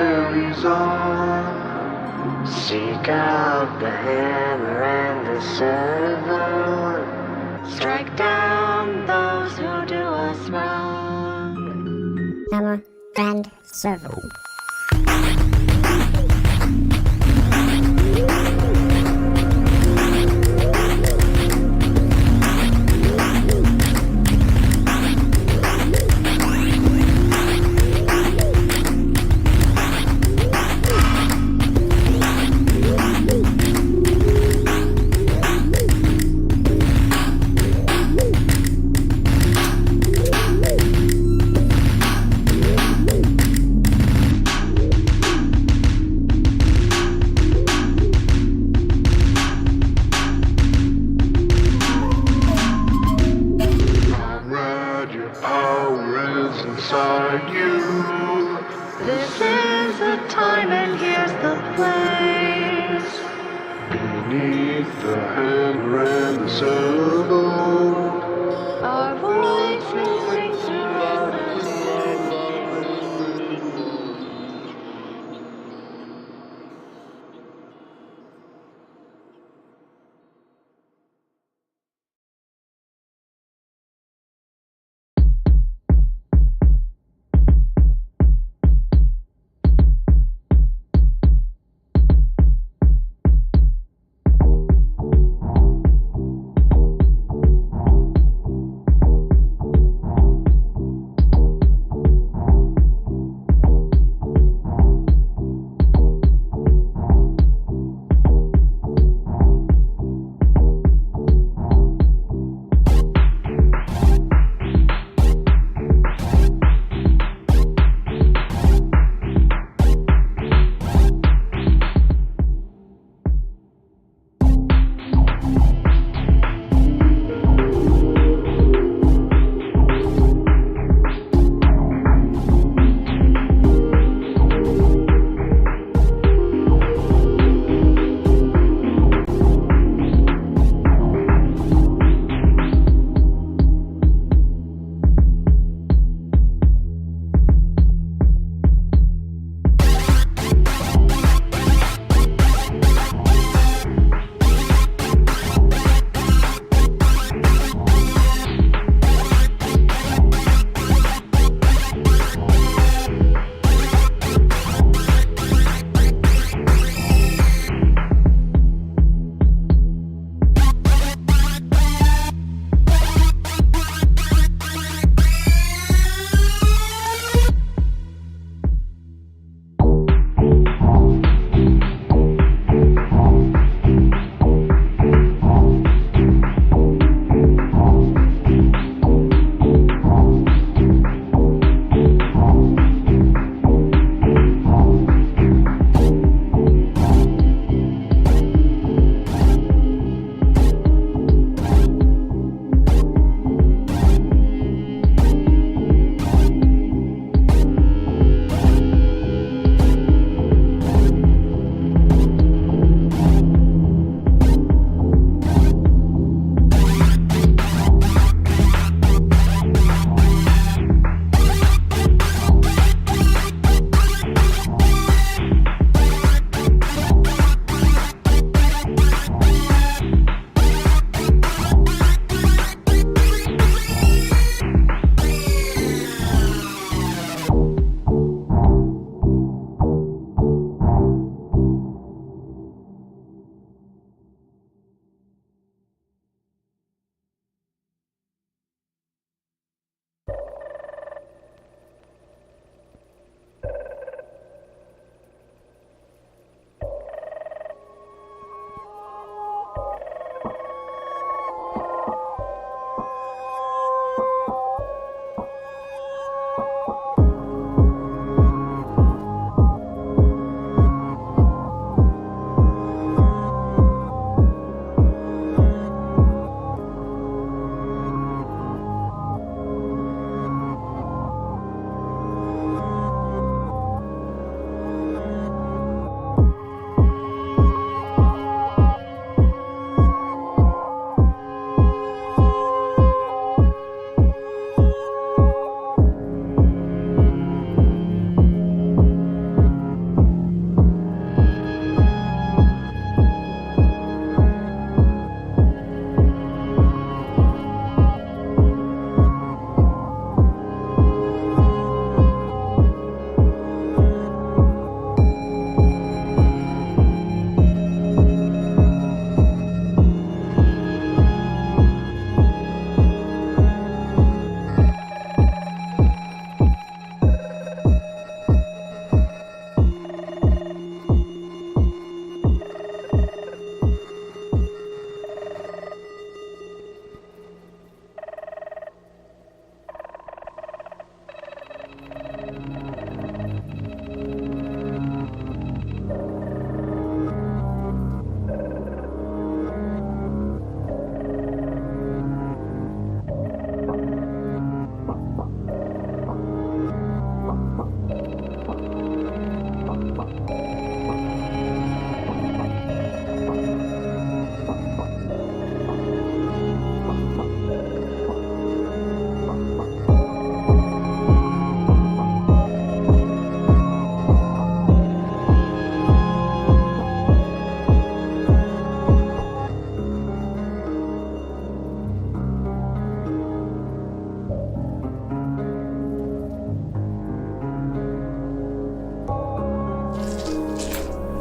carries on. Seek out the hammer and the servo. Strike down those who do us wrong. Hammer and servo. Inside you. This is the time and here's the place. Beneath the hammer and the servo, our voices ring throughout us.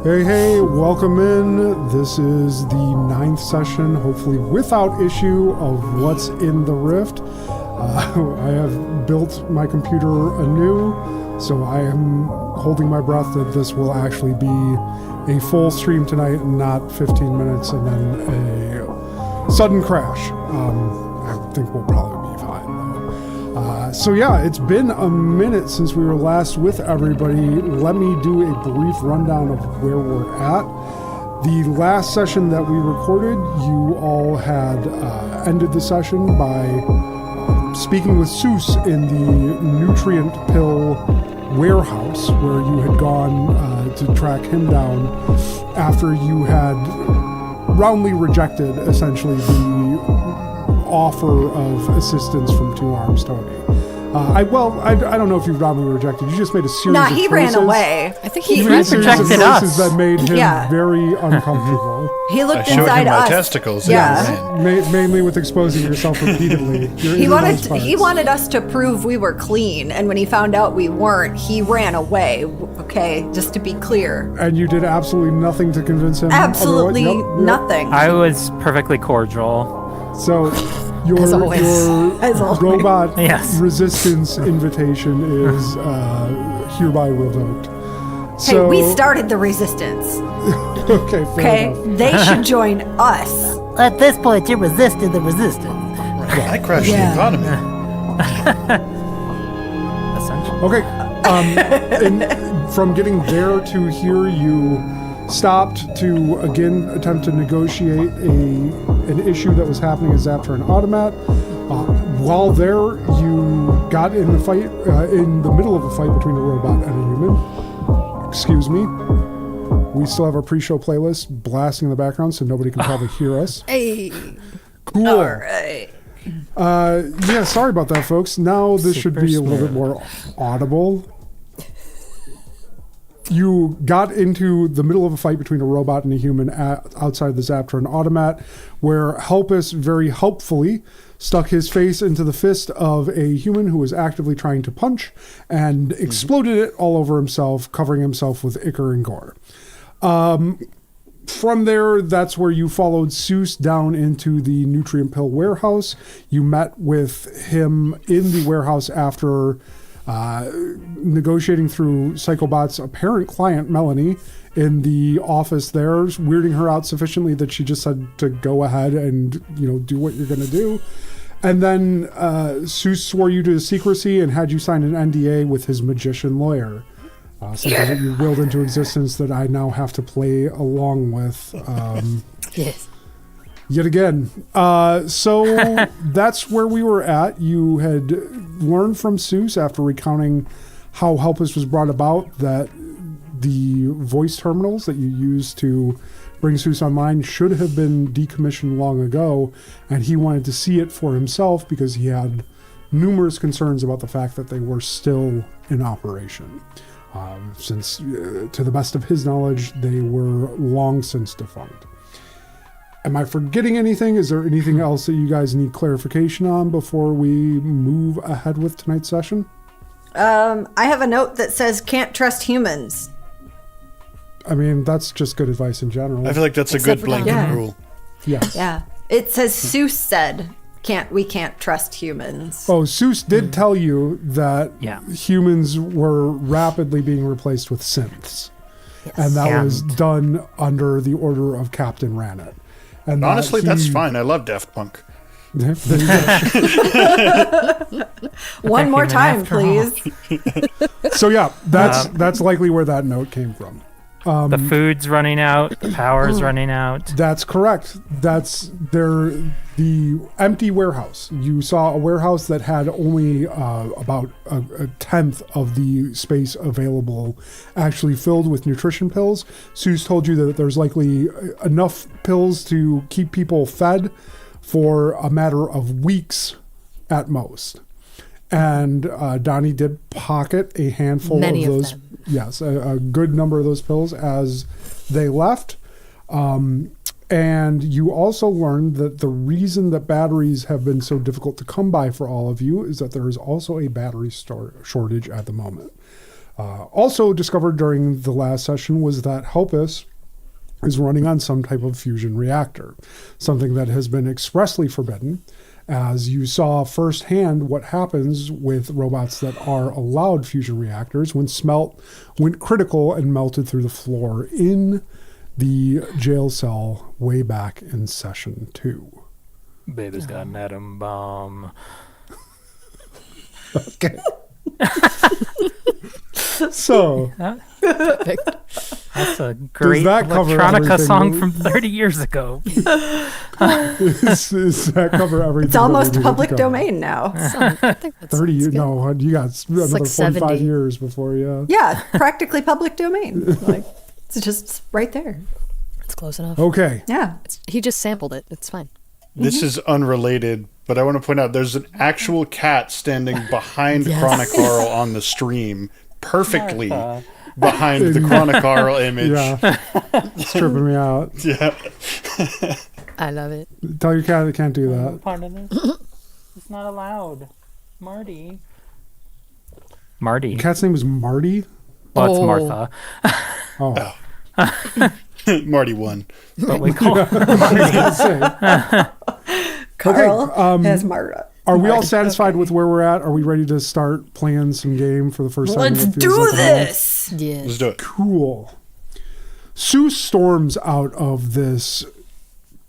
Hey, welcome in. This is the 9th session, hopefully without issue, of What's in the Rift. I have built my computer anew, so I am holding my breath that this will actually be a full stream tonight and not 15 minutes and then a sudden crash. I think we'll probably be fine, though. So yeah, it's been a minute since we were last with everybody. Let me do a brief rundown of where we're at. The last session that we recorded, you all had ended the session by speaking with Seuss in the nutrient pill warehouse, where you had gone to track him down after you had roundly rejected, essentially, the offer of assistance from Two Arms Tony. I don't know if you roundly rejected. You just made a series of choices. He ran away. I think he rejected us. That made him very uncomfortable. He looked I showed inside him my us. testicles. Yeah. Mainly with exposing yourself repeatedly. He wanted us to prove we were clean, and when he found out we weren't, he ran away. Okay, just to be clear. And you did absolutely nothing to convince him. Absolutely Yep. nothing. I was perfectly cordial. So your As always. robot Yes. resistance invitation is hereby revoked. Hey, So, we started the resistance. Okay, fair Okay, enough. they should join us. At this point, you're resisting the resistance. I crashed the economy. Essentially. Okay. And from getting there to here, you stopped to again attempt to negotiate an issue that was happening at Zapter and Automat. While there, you got in the fight, in the middle of a fight between a robot and a human. Excuse me. We still have our pre-show playlist blasting in the background, so nobody can probably hear us. Hey, Cool. all right. Yeah, sorry about that, folks. Now this should be a little bit more audible. You got into the middle of a fight between a robot and a human outside the Zapter and Automat, where Helpus very helpfully stuck his face into the fist of a human who was actively trying to punch and exploded it all over himself, covering himself with ichor and gore. From there, that's where you followed Seuss down into the nutrient pill warehouse. You met with him in the warehouse after negotiating through Psychobot's apparent client, Melanie, in the office there, weirding her out sufficiently that she just said to go ahead and, do what you're going to do. And then Seuss swore you to secrecy and had you sign an NDA with his magician lawyer. Something that you willed into existence that I now have to play along with. Yes. Yet again. So that's where we were at. You had learned from Seuss after recounting how Helpus was brought about that the voice terminals that you used to bring Seuss online should have been decommissioned long ago, and he wanted to see it for himself because he had numerous concerns about the fact that they were still in operation. Since, to the best of his knowledge, they were long since defunct. Am I forgetting anything? Is there anything else that you guys need clarification on before we move ahead with tonight's session? I have a note that says can't trust humans. I mean, that's just good advice in general. I feel like that's a good blanket rule. Yes. Yeah. It says Seuss said we can't trust humans. Oh, Seuss did tell you that Yeah. humans were rapidly being replaced with synths. And that was done under the order of Captain Ranit. And Honestly, that's fine. I love Daft Punk. There you go. One more time, please. So yeah, that's likely where that note came from. The food's running out. The power's running out. That's correct. That's the empty warehouse. You saw a warehouse that had only about a tenth of the space available actually filled with nutrition pills. Seuss told you that there's likely enough pills to keep people fed for a matter of weeks at most. And Donnie did pocket a handful Many of of those. them. Yes, a good number of those pills as they left. And you also learned that the reason that batteries have been so difficult to come by for all of you is that there is also a battery shortage at the moment. Also discovered during the last session was that Helpus is running on some type of fusion reactor, something that has been expressly forbidden, as you saw firsthand what happens with robots that are allowed fusion reactors went critical and melted through the floor in the jail cell way back in session 2. Baby's got an atom bomb. Okay. So, That's a great that cover electronica everything song that from 30 years ago. does that cover everything? It's almost that we public need to cover? domain now. I think that 30 years? sounds good. No, you got another like 45 70. years before you. Yeah, practically public domain. Like, it's just right there. It's close enough. Okay. Yeah. He just sampled it. It's fine. This is unrelated, but I want to point out there's an actual cat standing behind Chronic Carl on the stream, perfectly behind the Chronic Carl image. Yeah. It's tripping me out. Yeah. I love it. Tell your cat it can't do that. Pardon this. It's not allowed. Marty. Marty. The cat's name is Marty? Well, it's Oh. Martha. Oh. Marty won. But we call her. Carl has Marta. Are we all satisfied with where we're at? Are we ready to start playing some game for the first time? Let's in what feels do like a month? this. Yeah. Let's do it. Cool. Sue storms out of this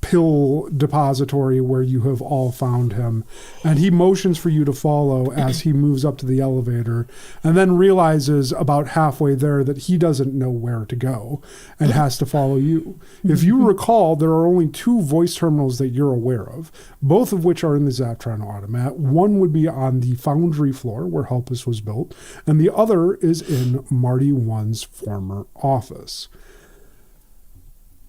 pill depository where you have all found him, and he motions for you to follow as he moves up to the elevator, and then realizes about halfway there that he doesn't know where to go and has to follow you. If you recall, there are only 2 voice terminals that you're aware of, both of which are in the Zaptron automat. One would be on the foundry floor where Helpus was built, and the other is in Marty 1's former office.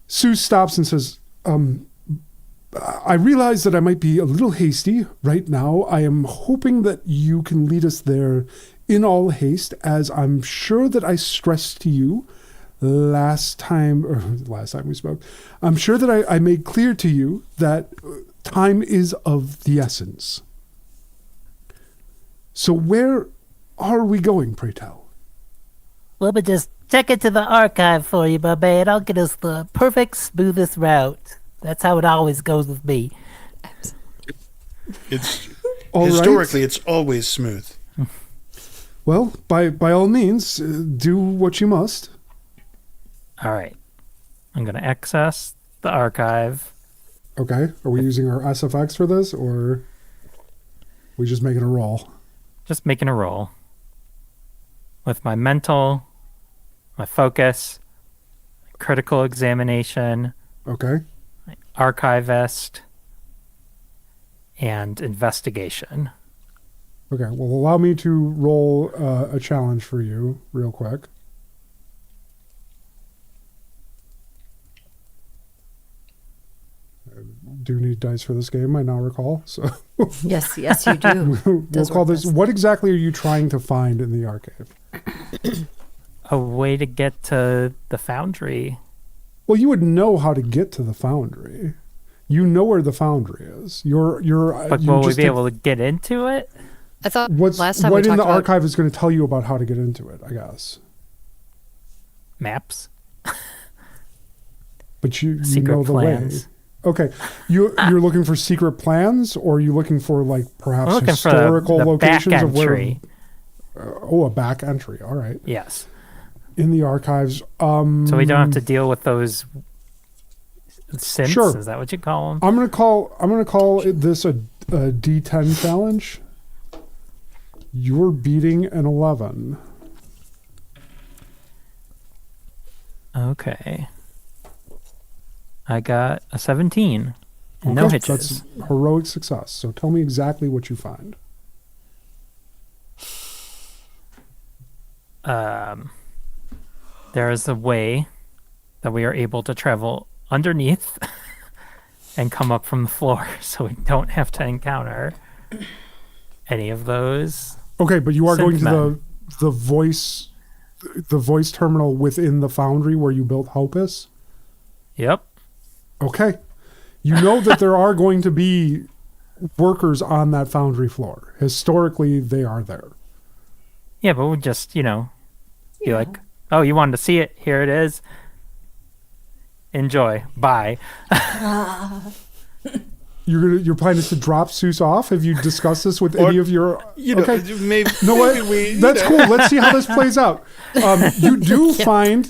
Sue stops and says, I realize that I might be a little hasty right now. I am hoping that you can lead us there in all haste, as I'm sure that I stressed to you last time we spoke. I'm sure that I made clear to you that time is of the essence. So where are we going, pray tell? Well, but just check into the archive for you, my man. I'll get us the perfect, smoothest route. That's how it always goes with me. It's All right. historically it's always smooth. Well, by all means, do what you must. All right. I'm going to access the archive. Okay. Are we using our SFX for this, or are we just making a roll? Just making a roll. With my mental, my focus, critical examination, Okay. archivist, and investigation. Okay. Well, allow me to roll a challenge for you real quick. I do need dice for this game, I now recall. So Yes, yes, you do. we'll Does call work this. best. What exactly are you trying to find in the archive? A way to get to the foundry. Well, you would know how to get to the foundry. You know where the foundry is. You're. But you will we just be did- able to get into it? I thought What's last time what we in talked the about archive is going to tell you about how to get into it, I guess. Maps? But you Secret know the plans. way. Okay, you're looking for secret plans, or are you looking for like perhaps I'm looking for historical the back locations of where? entry. A back entry. All right, Yes. in the archives. So we don't have to deal with those synths? Sure. Is that what you call them? I'm gonna call this a D10 challenge. You're beating an 11. Okay. I got a 17. No Okay, hitches. That's heroic success. So tell me exactly what you find. There is a way that we are able to travel underneath and come up from the floor, so we don't have to encounter any of those. Okay, but you are going to Synth the voice terminal within the foundry where you built Helpus. Yep. Okay. You know that there are going to be workers on that foundry floor. Historically, they are there. Yeah, but we'll just, Be like, oh, you wanted to see it? Here it is. Enjoy. Bye. Your plan is to drop Seuss off? Have you discussed this with any of your... Maybe, No, what? maybe we... That's cool. Let's see how this plays out. You do find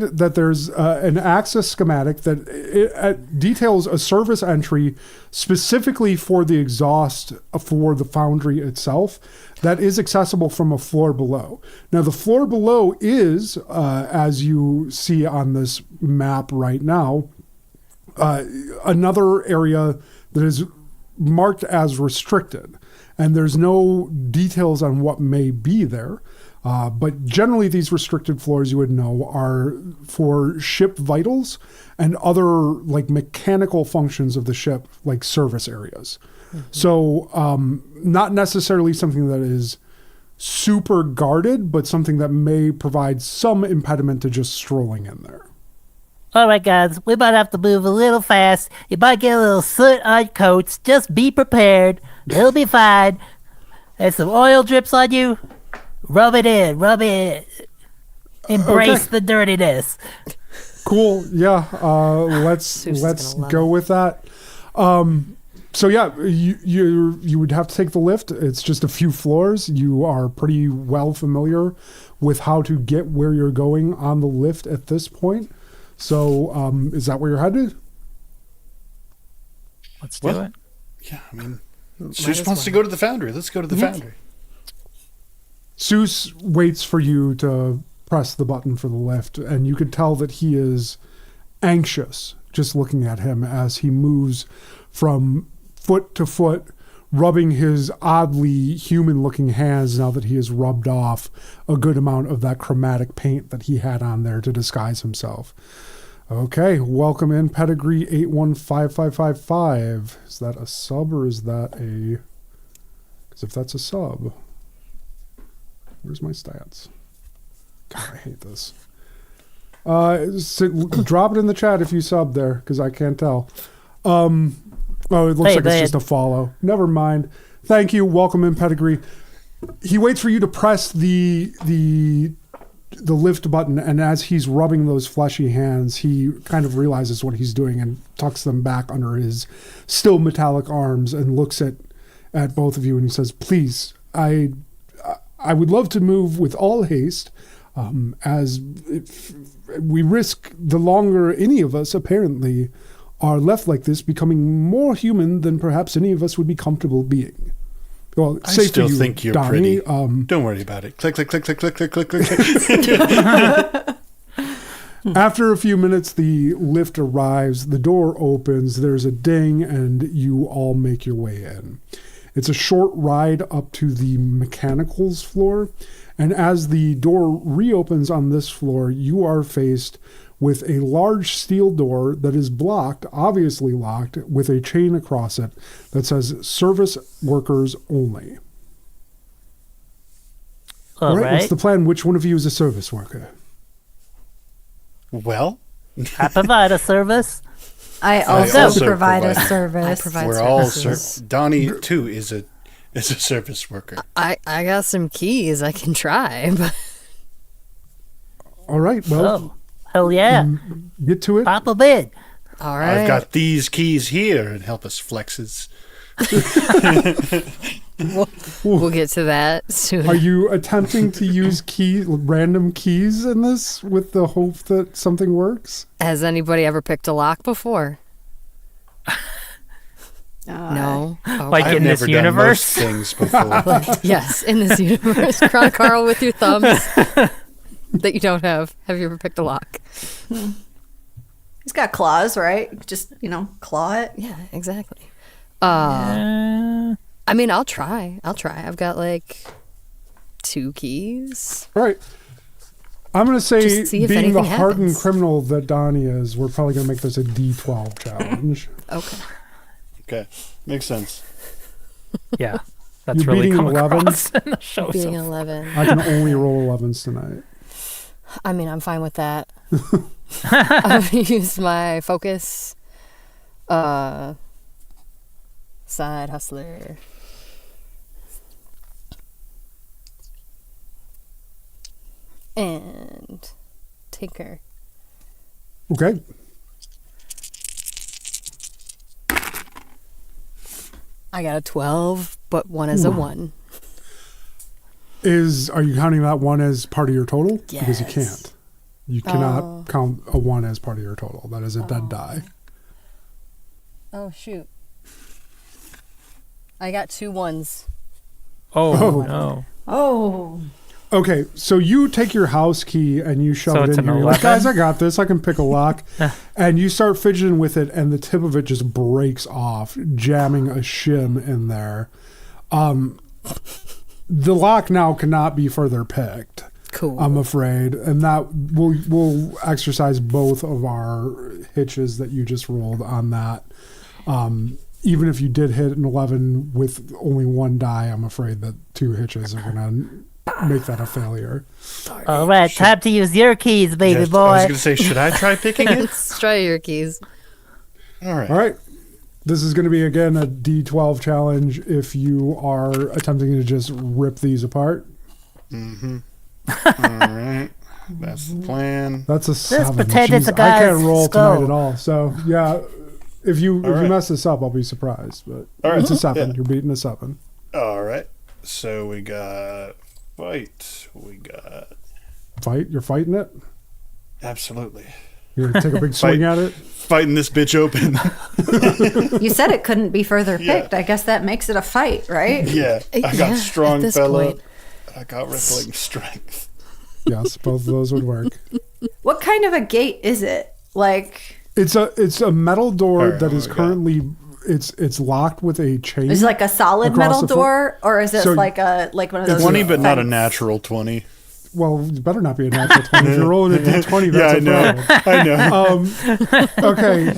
that there's an access schematic that details a service entry specifically for the exhaust for the foundry itself that is accessible from a floor below. Now, the floor below is, as you see on this map right now, another area that is marked as restricted, and there's no details on what may be there. But generally, these restricted floors, you would know, are for ship vitals and other like mechanical functions of the ship, like service areas. Mm-hmm. So, not necessarily something that is super guarded, but something that may provide some impediment to just strolling in there. All right, guys, we might have to move a little fast. You might get a little soot on your coats. Just be prepared. It'll be fine. There's some oil drips on you. Rub it in. Rub it in. Embrace the dirtiness. Cool. Yeah. Let's go with that. So yeah, you would have to take the lift. It's just a few floors. You are pretty well familiar with how to get where you're going on the lift at this point. So, is that where you're headed? Let's do it. Yeah, I mean, Seuss wants to go to the foundry. Let's go to the foundry. Seuss waits for you to press the button for the lift, and you could tell that he is anxious just looking at him as he moves from foot to foot, rubbing his oddly human-looking hands now that he has rubbed off a good amount of that chromatic paint that he had on there to disguise himself. Okay, welcome in Pedigree 815555. Is that a sub or is that a... Because if that's a sub... Where's my stats? God, I hate this. Drop it in the chat if you sub there, because I can't tell. Oh, it looks like it's just a follow. Never mind. Thank you. Welcome in, Pedigree. He waits for you to press the lift button, and as he's rubbing those fleshy hands, he kind of realizes what he's doing and tucks them back under his still metallic arms and looks at both of you, and he says, "Please, I would love to move with all haste, as if we risk the longer any of us apparently are left like this, becoming more human than perhaps any of us would be comfortable being." Well, I still think you're Donnie, pretty. Don't worry about it. Click, click, click, click, click, click, click, click. After a few minutes, the lift arrives, the door opens, there's a ding, and you all make your way in. It's a short ride up to the mechanicals floor, and as the door reopens on this floor, you are faced with a large steel door that is blocked, obviously locked, with a chain across it that says "Service Workers Only." All right, what's the plan? Which one of you is a service worker? Well, I provide a service. I also provide a service. I provide we're all services. Donnie too is a service worker. I got some keys I can try, but All right, well, Hell yeah. get to it. Pop a bid. all right. I've got these keys here, and help us flexes. We'll get to that soon. Are you attempting to use random keys in this with the hope that something works? Has anybody ever picked a lock before? No. Okay. Like I've in this never done universe? most things before. Yes, in this universe. Carl with your thumbs that you don't have. Have you ever picked a lock? He's got claws, right? Just, claw it. Yeah, exactly. I mean, I'll try. I've got like 2 keys. All right. I'm going to say, Just see if being the anything hardened happens. criminal that Donnie is, we're probably going to make this a D12 challenge. Okay. Okay, makes sense. Yeah. That's You're really beating come an 11? across in the show. Being So 11. I can only roll 11s tonight. I mean, I'm fine with that. I'm going to use my focus. Side hustler. And tinker. Okay. I got a 12, but one is a 1. Are you counting that one as part of your total? Because you Yes. can't. You cannot count a 1 as part of your total. That is a dead die. Oh, shoot. I got 2 1s. Oh, no. Oh. Okay, so you take your house key and you shove So it it's in an here. You're like, 11? guys, I got this. I can pick a lock. And you start fidgeting with it, and the tip of it just breaks off, jamming a shim in there. The lock now cannot be further picked. Cool. I'm afraid, and that will exercise both of our hitches that you just rolled on that. Even if you did hit an 11 with only 1 die, I'm afraid that 2 hitches are gonna make that a failure. All right, time to use your keys, baby Yes, I was boy. going to say, should I try picking it? Let's try your keys. All right. All right. This is going to be, again, a D12 challenge if you are attempting to just rip these apart. Mm-hmm. All right. That's the plan. That's a 7. pretend it's a Jeez, I can't guy's roll skull. tonight at all. So, yeah, if you right. mess this up, I'll be surprised. But All right. it's a 7. Yeah. You're beating a 7. All right. So we got fight. We got... Fight? You're fighting it? Absolutely. You're going to take a big swing at it? Fighting this bitch open. You said it couldn't be further Yeah. picked. I guess that makes it a fight, right? Yeah. I got Yeah, strong at this fella. point. I got rippling strength. Yes, both of those would work. What kind of a gate is it? Like, It's a metal door All right, that is what we got? currently it's locked with a chain. is it like a solid Across metal the front? door, or is it So- like one of those? 20, but not a fence- natural 20. Well, it better not be a natural 20. If you're rolling a D20, Yeah, that's I a know. problem. I know. Okay.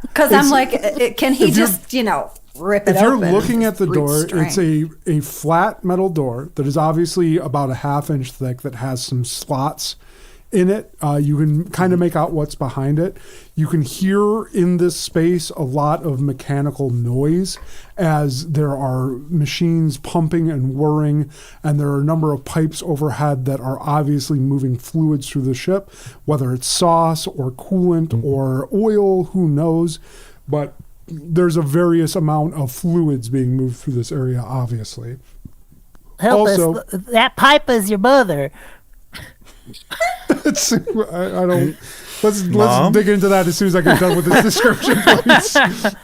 Because I'm like, can he if you're- just rip it If you're open? looking at the Brute door, strength. it's a flat metal door that is obviously about a half-inch thick that has some slots in it. You can kind of make out what's behind it. You can hear in this space a lot of mechanical noise as there are machines pumping and whirring, and there are a number of pipes overhead that are obviously moving fluids through the ship, whether it's sauce or coolant or oil, who knows. But there's a various amount of fluids being moved through this area, obviously. Help Also- us. That pipe is your mother. I don't. Let's Mom? dig into that as soon as I get done with this description, please.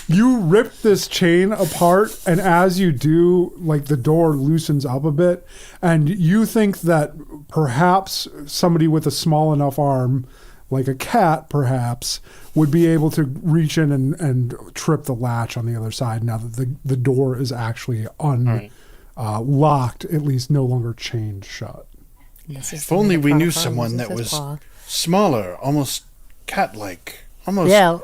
You rip this chain apart, and as you do, like the door loosens up a bit, and you think that perhaps somebody with a small enough arm, like a cat, perhaps, would be able to reach in and trip the latch on the other side. Now that the door is actually locked, at least no longer chained shut. If only we knew someone that was smaller, almost cat-like. Almost Yeah.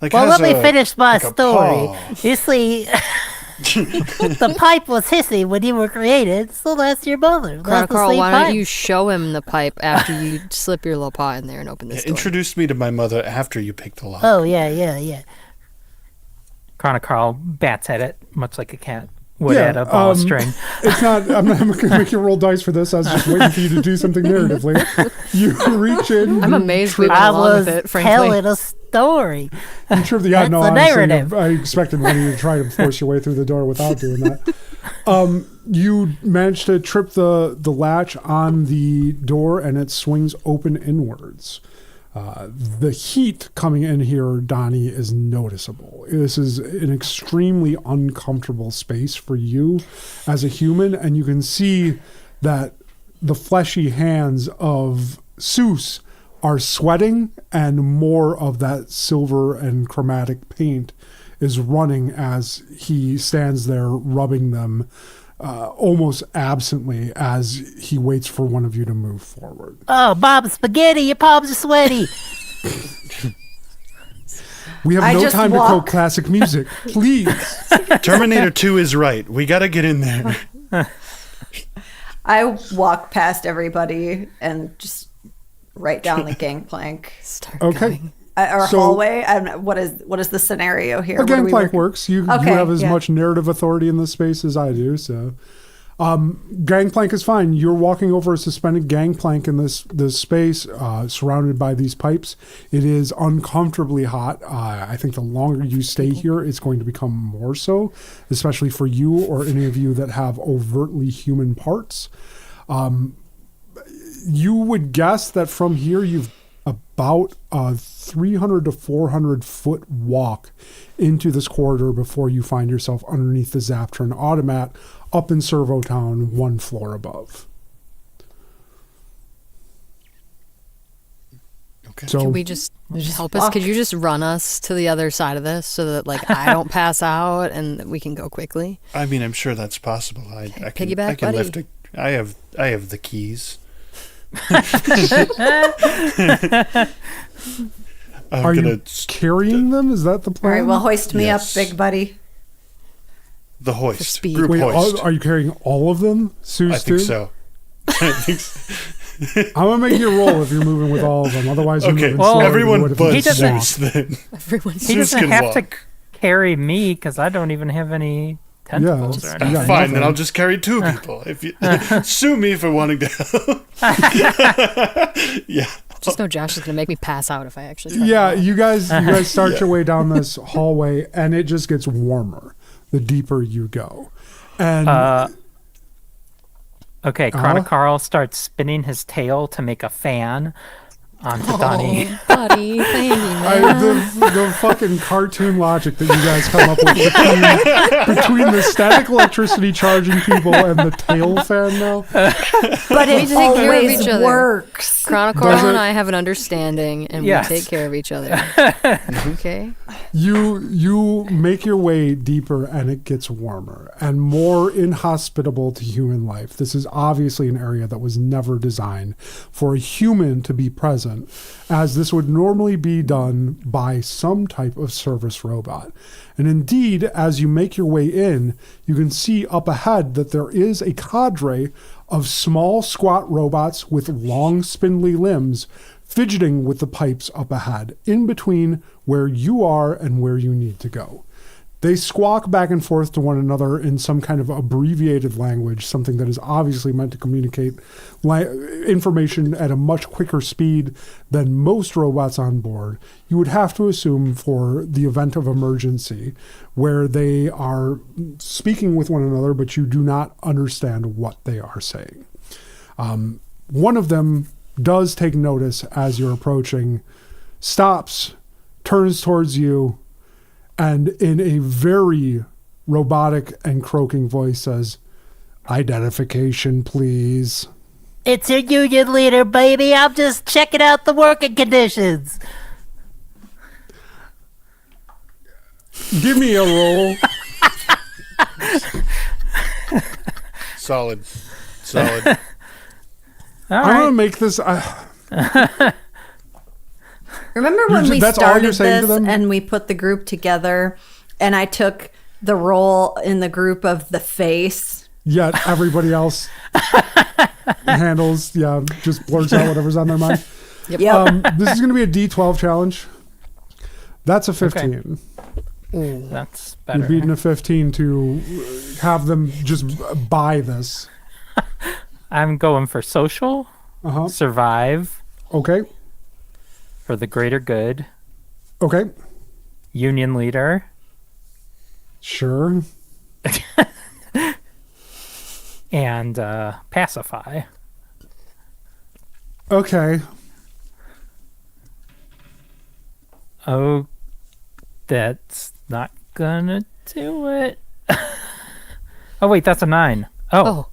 like Well, has let me finish my like a story. paw. You see, the pipe was hissing when you were created, so that's your mother. That's the Carl, same why pipe. don't you show him the pipe after you slip your little paw in there and open this door? Introduce me to my mother after you pick the lock. Oh, yeah. Chronic Carl bats at it, much like a cat would Yeah, at a ball of string. It's not. I'm not going to make you roll dice for this. I was just waiting for you to do something narratively. You reach in. I'm you amazed we trip- went I along was with it, frankly. telling a story. You trip the yeah. That's No, the honestly, narrative. I expected one of you to try to force your way through the door without doing that. You manage to trip the latch on the door, and it swings open inwards. The heat coming in here, Donnie, is noticeable. This is an extremely uncomfortable space for you as a human, and you can see that the fleshy hands of Seuss are sweating, and more of that silver and chromatic paint is running as he stands there rubbing them almost absently as he waits for one of you to move forward. Oh, Bob Spaghetti, your palms are sweaty. We have I no just time to walk- quote classic music. Please. Terminator 2 is right. We got to get in there. I walk past everybody and just right down the gangplank Start Okay. going. or So- hallway. What is the scenario here? A What are we gangplank working- works. You Okay, have as yeah. much narrative authority in this space as I do, so Gangplank is fine. You're walking over a suspended gangplank in this space, surrounded by these pipes. It is uncomfortably hot. I think the longer you stay here, it's going to become more so, especially for you or any of you that have overtly human parts. You would guess that from here you've about a 300 to 400 foot walk into this corridor before you find yourself underneath the Zaptron automat up in Servo Town, one floor above. Okay. So Can we just help us? Could you just run us to the other side of this so that like I don't pass out and we can go quickly? I mean, I'm sure that's possible. I can, piggyback, I can buddy. lift it. I have the keys. are you carrying them? Is that the All plan? right, well, hoist me Yes. up, big buddy. The hoist. speed. Group Wait, hoist. are you carrying all of them? Sue's I think too? so. I think so. I'm gonna make you roll if you're moving with all of them. Otherwise, you're Okay, moving well, slower than you everyone would if you but He just doesn't- walked. Zeus then. Everyone's He Zeus doesn't can have walk. to carry me because I don't even have any tentacles or Yeah, anything. yeah. Fine, nothing. then I'll just carry two people. If you sue me for wanting to help. Yeah. just know Josh is gonna make me pass out if I actually. Try Yeah, to you guys start your way down this hallway, and it just gets warmer the deeper you go. And Okay, Chronic Carl starts spinning his tail to make a fan onto Donnie. Oh, buddy, thank you, man. the fucking cartoon logic that you guys come up with between the static electricity charging people and the tail fan now. But it take care of always each other. works. Chronicle Does it- and I have an understanding, and Yes. we take care of each other. Okay. You make your way deeper, and it gets warmer and more inhospitable to human life. This is obviously an area that was never designed for a human to be present, as this would normally be done by some type of service robot. And indeed, as you make your way in, you can see up ahead that there is a cadre of small, squat robots with long, spindly limbs fidgeting with the pipes up ahead, in between where you are and where you need to go. They squawk back and forth to one another in some kind of abbreviated language, something that is obviously meant to communicate information at a much quicker speed than most robots on board. You would have to assume for the event of emergency, where they are speaking with one another, but you do not understand what they are saying. One of them does take notice as you're approaching, stops, turns towards you, and in a very robotic and croaking voice says, "Identification, please." It's your union leader, baby. I'm just checking out the working conditions. Give me a roll. Solid. All I'm going to right. make this... Remember when we that's all you're started saying to this them? and we put the group together and I took the role in the group of the face? Yet everybody else handles, just blurts out whatever's on their mind. Yep. This is going to be a D12 challenge. That's a 15. That's You're better. beating a 15 to have them just buy this. I'm going for social, Uh-huh. survive, Okay. for the greater good, Okay. union leader, Sure. and pacify. Okay. Oh, that's not gonna do it. Oh, wait, that's a 9. Oh,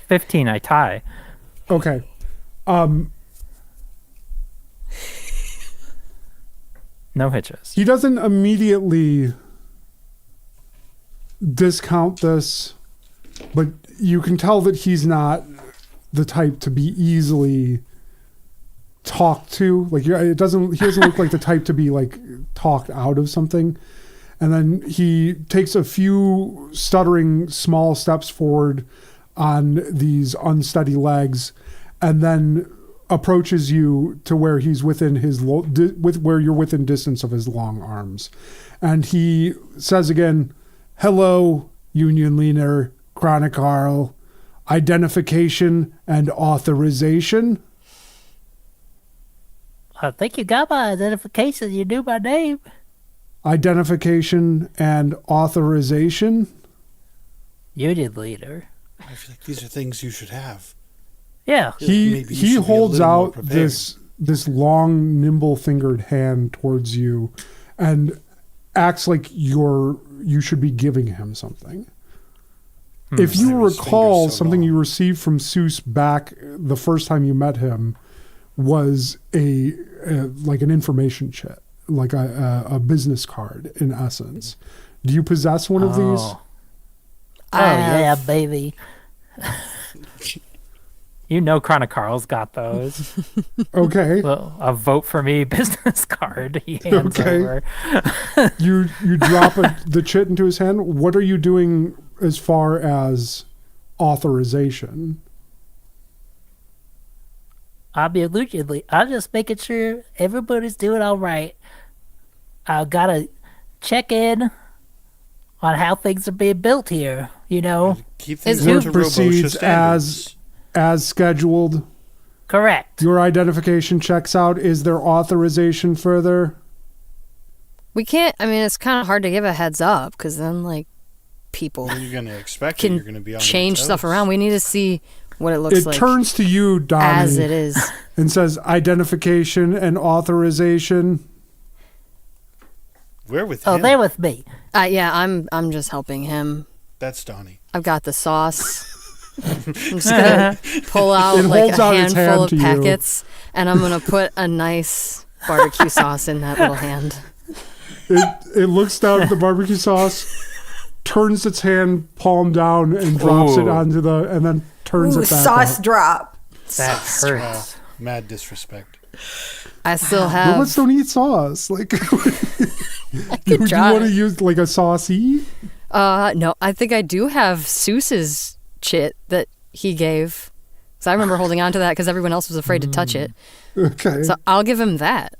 15, I tie. Okay. No hitches. He doesn't immediately discount this, but you can tell that he's not the type to be easily talked to. Like, he doesn't look like the type to be like talked out of something. And then he takes a few stuttering small steps forward on these unsteady legs, and then approaches you to where he's within his where you're within distance of his long arms, and he says again, "Hello, Union Leader Chronic Carl. identification and authorization. I think you got my identification. You knew my name. Identification and authorization. Union leader. I feel like these are things you should have. Yeah. He Maybe you should be a holds little more out prepared. this long, nimble-fingered hand towards you, and acts like you should be giving him something. If you His recall, fingers so something you long. received from Seuss back the first time you met him was a like an information chit, like a business card in essence. Do you possess one of these? Oh. Oh, yeah, baby. You know Chronic Carl's got those. Okay. Well, a vote for me business card he hands Okay. over. You drop the chit into his hand. What are you doing as far as authorization? I'm just making sure everybody's doing all right. I gotta check in on how things are being built here, you know? Keep things Who up to proceeds Robosha standards. as scheduled? Correct. Your identification checks out. Is there authorization further? We can't. I mean, it's kind of hard to give a heads up because then, like, people What are you going to expect? That can you're going to be on change your stuff toes? around. We need to see what it looks It like turns to you, Donnie, as it is. and says identification and authorization. We're with Oh, him. they're with me. Yeah, I'm just helping him. That's Donnie. I've got the sauce. I'm just gonna pull out It like holds a out its handful hand of to you. packets, and I'm gonna put a nice barbecue sauce in that little hand. It looks down at the barbecue sauce, turns its hand palm down, and drops it Ooh. onto and then turns Ooh, it back sauce up. drop. That hurts. Mad disrespect. I still have. Robots don't eat sauce. Like, do you try. want to use like a saucy? No, I think I do have Seuss's chit that he gave. So I remember holding on to that because everyone else was afraid to touch it. Okay. So I'll give him that.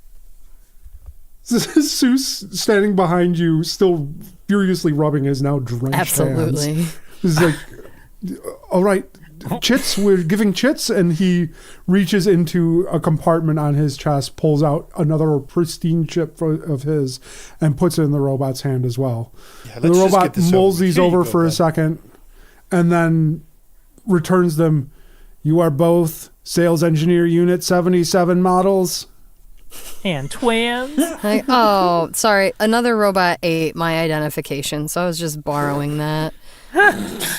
Seuss standing behind you, still furiously rubbing his now drenched Absolutely. hands. He's like, all right, chits, we're giving chits. And he reaches into a compartment on his chest, pulls out another pristine chip of his, and puts it in the robot's hand as well. Yeah, The let's just robot get this mulls over. these Here you over go, for a bud. second and then returns them. You are both sales engineer unit 77 models. And twins. Like, oh, sorry. Another robot ate my identification, so I was just borrowing that.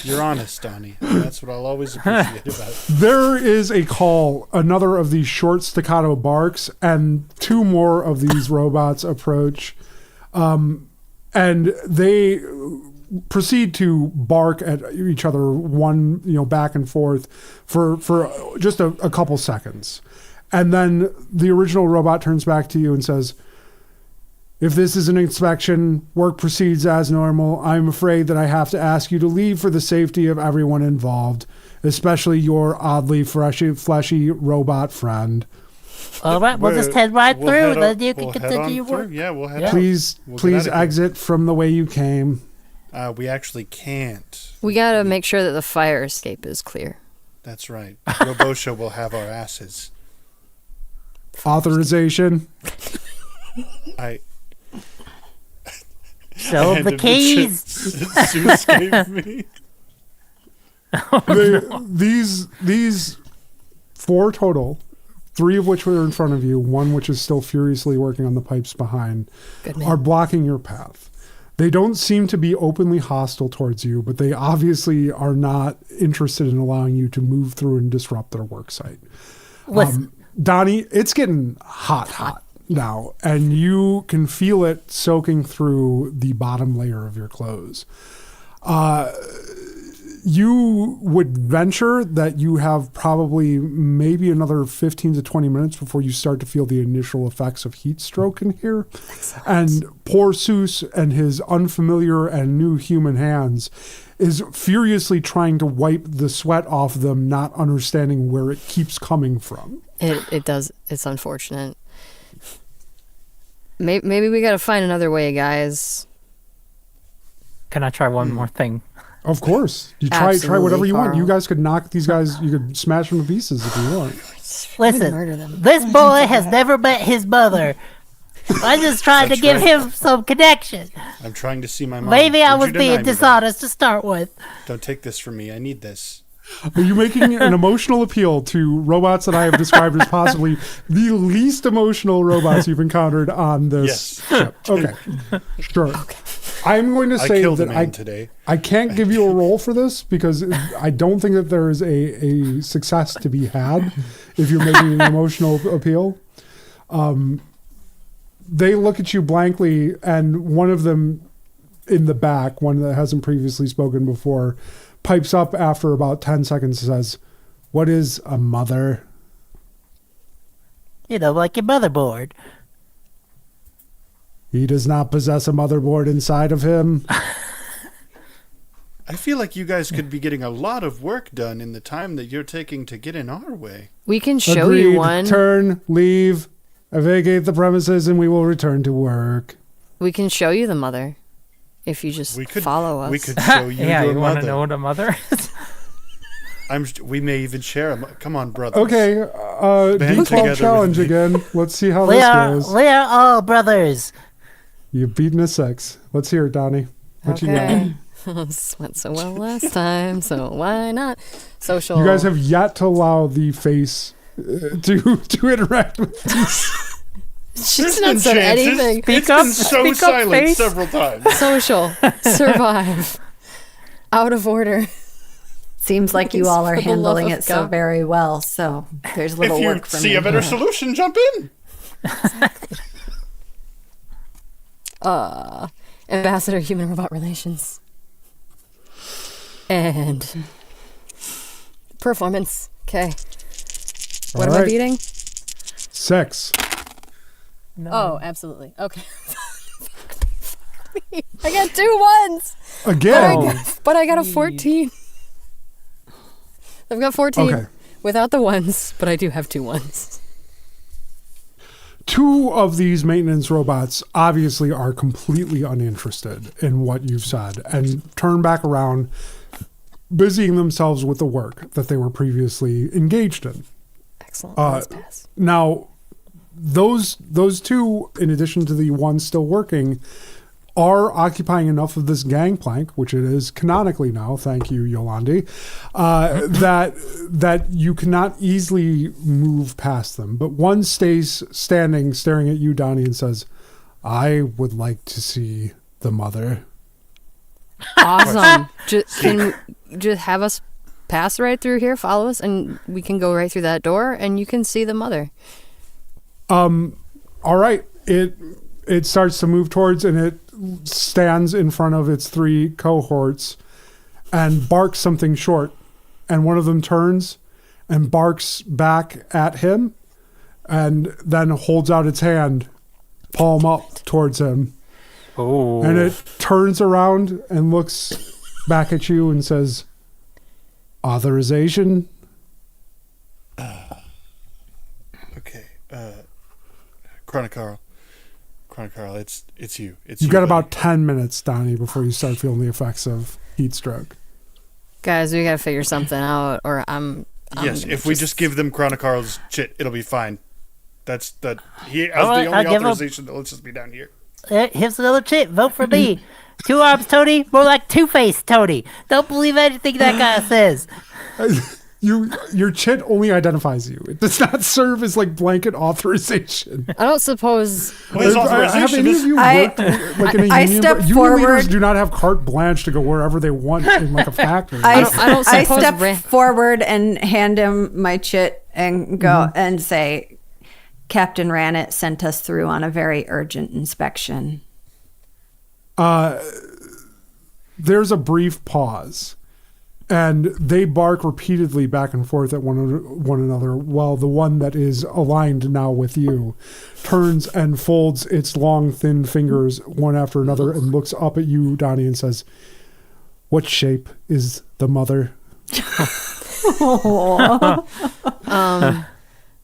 You're honest, Donnie. That's what I'll always appreciate about it. There is a call, another of these short staccato barks, and two more of these robots approach. And they proceed to bark at each other, one, back and forth for just a couple seconds. And then the original robot turns back to you and says, if this is an inspection, work proceeds as normal. I'm afraid that I have to ask you to leave for the safety of everyone involved, especially your oddly fleshy robot friend. All right, we'll just head right We'll through, head then on- you can we'll head continue on your through. work. Yeah, we'll head Yeah. out. Please We'll get please out of here. exit from the way you came. We actually can't. We gotta make sure that the fire escape is clear. That's right. Robosha will have our asses. Authorization. I Show handed the chip keys. Zeus gave me. These four total, three of which were in front of you, one which is still furiously working on the pipes behind, Good man. are blocking your path. They don't seem to be openly hostile towards you, but they obviously are not interested in allowing you to move through and disrupt their work site. Listen, Donnie, it's getting hot now, and you can feel it soaking through the bottom layer of your clothes. You would venture that you have probably maybe another 15 to 20 minutes before you start to feel the initial effects of heat stroke in here. And poor Seuss and his unfamiliar and new human hands is furiously trying to wipe the sweat off them, not understanding where it keeps coming from. It does. It's unfortunate. Maybe we gotta find another way, guys. Can I try one more thing? Of course. You try Absolutely, whatever you want. Carl. You guys could knock these guys, you could smash them to pieces if you want. murder Listen, them. this boy has never met his mother. I just tried to That's give right. him some connection. I'm trying to see my mom. Maybe I Don't was you deny being me that. dishonest to start with. Don't take this from me. I need this. Are you making an emotional appeal to robots that I have described as possibly the least emotional robots you've encountered on this Yes. ship? Okay. Sure. I'm going to I say killed a that man today. I can't give you a roll for this because I don't think that there is a success to be had if you're making an emotional appeal. They look at you blankly, and one of them in the back, one that hasn't previously spoken before, pipes up after about 10 seconds and says, "What is a mother?" You know, like your motherboard. He does not possess a motherboard inside of him. I feel like you guys could be getting a lot of work done in the time that you're taking to get in our way. We can show Agreed. you one. Turn, leave, vacate the premises, and we will return to work. We can show you the mother. If you just We could follow us. We could show you Yeah, your you want to mother. know what a mother is? We may even share a come on, brothers. Okay, Band D12 together challenge with me. again. Let's see how We this are, goes. we are all brothers. You've beaten a 6. Let's hear it, Donnie. What you got? Okay. This went so well last time, so why not? Social. You guys have yet to allow the face to interact with these. She's not said anything. It's up, been so speak up, silent face. several times. Social. Survive. Out of order. Seems like you all are For the love handling of it so God. very well. So there's little If you work for see me. a better solution, jump in. Ambassador Human Robot Relations. And performance. Okay. What am I Alright. beating? 6. Oh, absolutely. Okay. I got 2 ones. Again. But I got a 14. I've got 14 Okay. without the ones, but I do have 2 ones. 2 of these maintenance robots obviously are completely uninterested in what you've said and turn back around, busying themselves with the work that they were previously engaged in. Excellent. Let's pass. Now, those 2, in addition to the one still working, are occupying enough of this gangplank, which it is canonically now, thank you, Yolandi, that you cannot easily move past them. But one stays standing, staring at you, Donnie, and says, "I would like to see the mother." Awesome. Can just have us pass right through here, follow us, and we can go right through that door, and you can see the mother. All right. It starts to move towards, and it stands in front of its 3 cohorts and barks something short. And one of them turns and barks back at him and then holds out its hand, palm up towards him. Oh. And it turns around and looks back at you and says, "Authorization." Okay. Chronicarl, it's you. It's You've you, got buddy. about 10 minutes, Donnie, before you start feeling the effects of heat stroke. Guys, we gotta figure something out, or I'm Yes, if we just give them Chronicarl's shit, it'll be fine. That's that. He has Alright, the I'll only give him- authorization that lets us be down here. Here's another chip. Vote for me. 2 arms, Tony. More like Two-Face, Tony. Don't believe anything that guy says. Your chit only identifies you. It does not serve as like blanket authorization. I don't suppose. His Have authorization any of is you I- worked like in a I union? step Union forward. leaders do not have carte blanche to go wherever they want in like a factory. I don't I suppose step Ra- forward and hand him my chit and go and say, "Captain Ranit sent us through on a very urgent inspection." There's a brief pause, and they bark repeatedly back and forth at one another, while the one that is aligned now with you turns and folds its long, thin fingers one after another and looks up at you, Donnie, and says, "What shape is the mother?"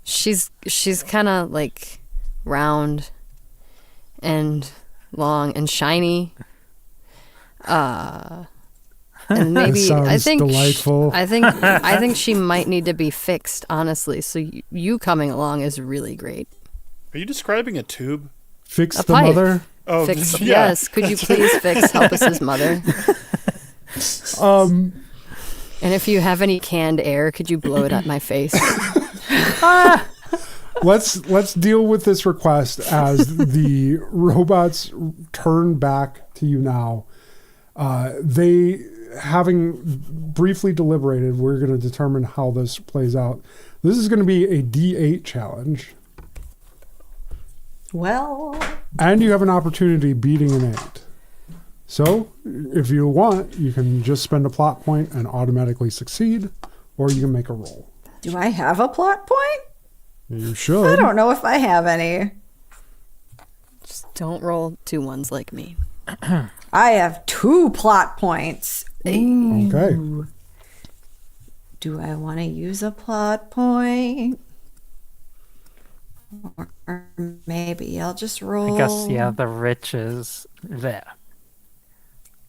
She's kind of like round and long and shiny. And maybe sounds I think delightful. I think she might need to be fixed, honestly. So you coming along is really great. Are you describing a tube? Fix A the pipe. mother. Oh, Fix, yeah. yes. Could you please fix Helpus's mother? And if you have any canned air, could you blow it at my face? Let's deal with this request as the robots turn back to you now. They, having briefly deliberated, we're going to determine how this plays out. This is going to be a D8 challenge. Well, And you have an opportunity beating an 8. So, if you want, you can just spend a plot point and automatically succeed, or you can make a roll. do I have a plot point? You should. I don't know if I have any. Just don't roll 2 1s like me. I have 2 plot points. Okay. Do I want to use a plot point? Or maybe I'll just roll. I guess, yeah, the rich is there.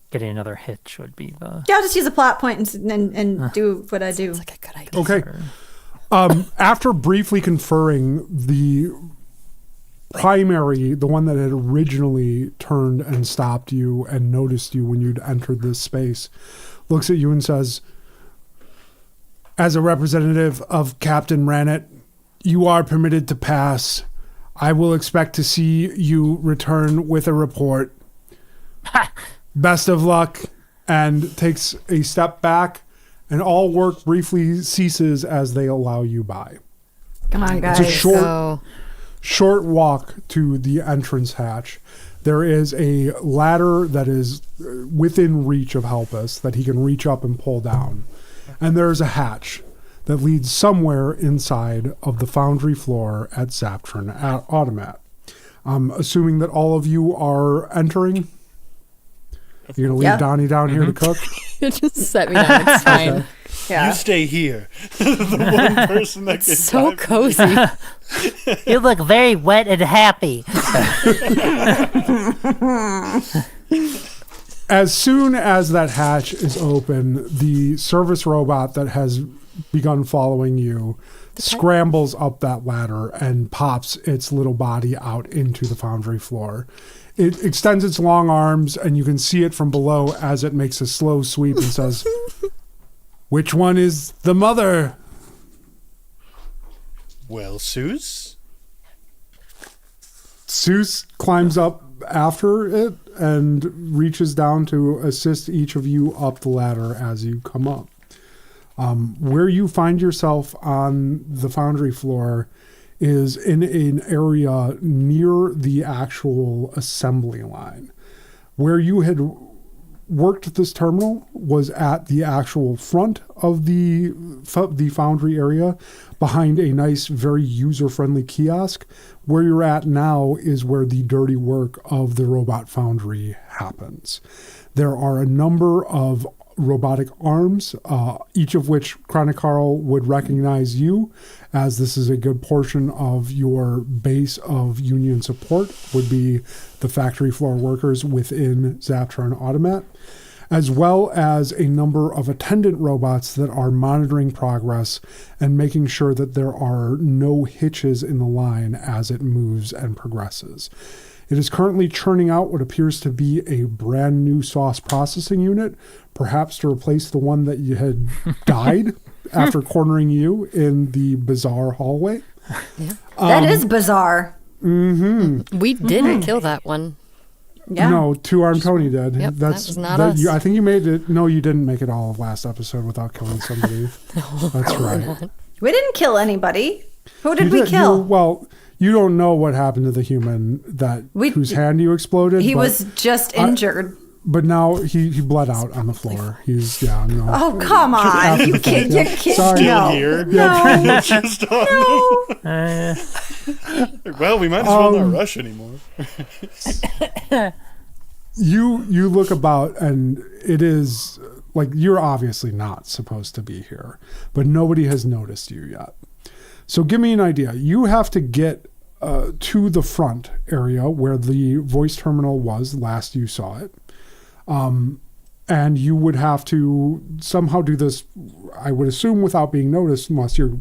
Getting another hitch would be the... Yeah, I'll just use a plot point and do what I do. It's like a good idea. Okay. After briefly conferring, the primary, the one that had originally turned and stopped you and noticed you when you'd entered this space, looks at you and says, as a representative of Captain Ranit, you are permitted to pass. I will expect to see you return with a report. Best of luck. And takes a step back, and all work briefly ceases as they allow you by. Come on, guys. It's a So, short walk to the entrance hatch. There is a ladder that is within reach of Helpus that he can reach up and pull down. And there's a hatch that leads somewhere inside of the foundry floor at Zaptron Automat. I'm assuming that all of you are entering. You're going to leave Yeah. Donnie down here to cook? just set me down. It's fine. Okay. You stay here. The one person that can So dive- cozy. You look very wet and happy. As soon as that hatch is open, the service robot that has begun following you scrambles up that ladder and pops its little body out into the foundry floor. It extends its long arms, and you can see it from below as it makes a slow sweep and says, "Which one is the mother?" Well, Seuss? Seuss climbs up after it and reaches down to assist each of you up the ladder as you come up. Where you find yourself on the foundry floor is in an area near the actual assembly line. Where you had worked this terminal was at the actual front of the foundry area, behind a nice, very user-friendly kiosk. Where you're at now is where the dirty work of the robot foundry happens. There are a number of robotic arms, each of which Chronic Carl would recognize you, as this is a good portion of your base of union support, would be the factory floor workers within Zaptron Automat, as well as a number of attendant robots that are monitoring progress and making sure that there are no hitches in the line as it moves and progresses. It is currently churning out what appears to be a brand new sauce processing unit, perhaps to replace the one that you had died after cornering you in the bizarre hallway. Yeah. That is bizarre. We didn't kill that one. Yeah. No, Two-Armed Tony did. Yep, that was not us. I think you made it. No, you didn't make it all of last episode without killing somebody. That's right. We didn't kill anybody. Who did we kill? Well, you don't know what happened to the human whose hand you exploded. He but was just injured. But now he bled out on the floor. He's, no. Oh, come on. You can't. You can't. Sorry. Still No. here? No. Just on Well, we might as well not rush anymore. You look about, and it is like you're obviously not supposed to be here, but nobody has noticed you yet. So give me an idea. You have to get to the front area where the voice terminal was last you saw it. and you would have to somehow do this, I would assume, without being noticed, unless you're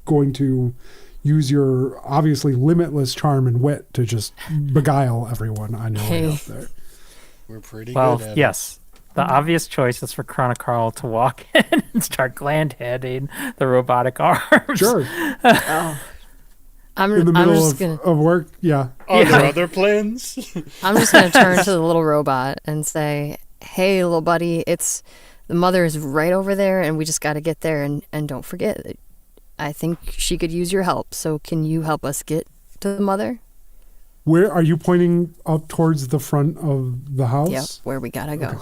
going to use your obviously limitless charm and wit to just beguile everyone on your way up there. We're pretty Well, good at yes. The obvious choice is for Chronocarl to walk in and start gland-handing the robotic arms. Sure. I'm In the I'm middle just of, gonna of work, yeah. it. Are there other plans? I'm just gonna turn to the little robot and say, "Hey, little buddy, the mother is right over there, and we just got to get there. And don't forget, I think she could use your help. So can you help us get to the mother?" Where are you pointing up towards the front of the house? Yep, where we gotta go.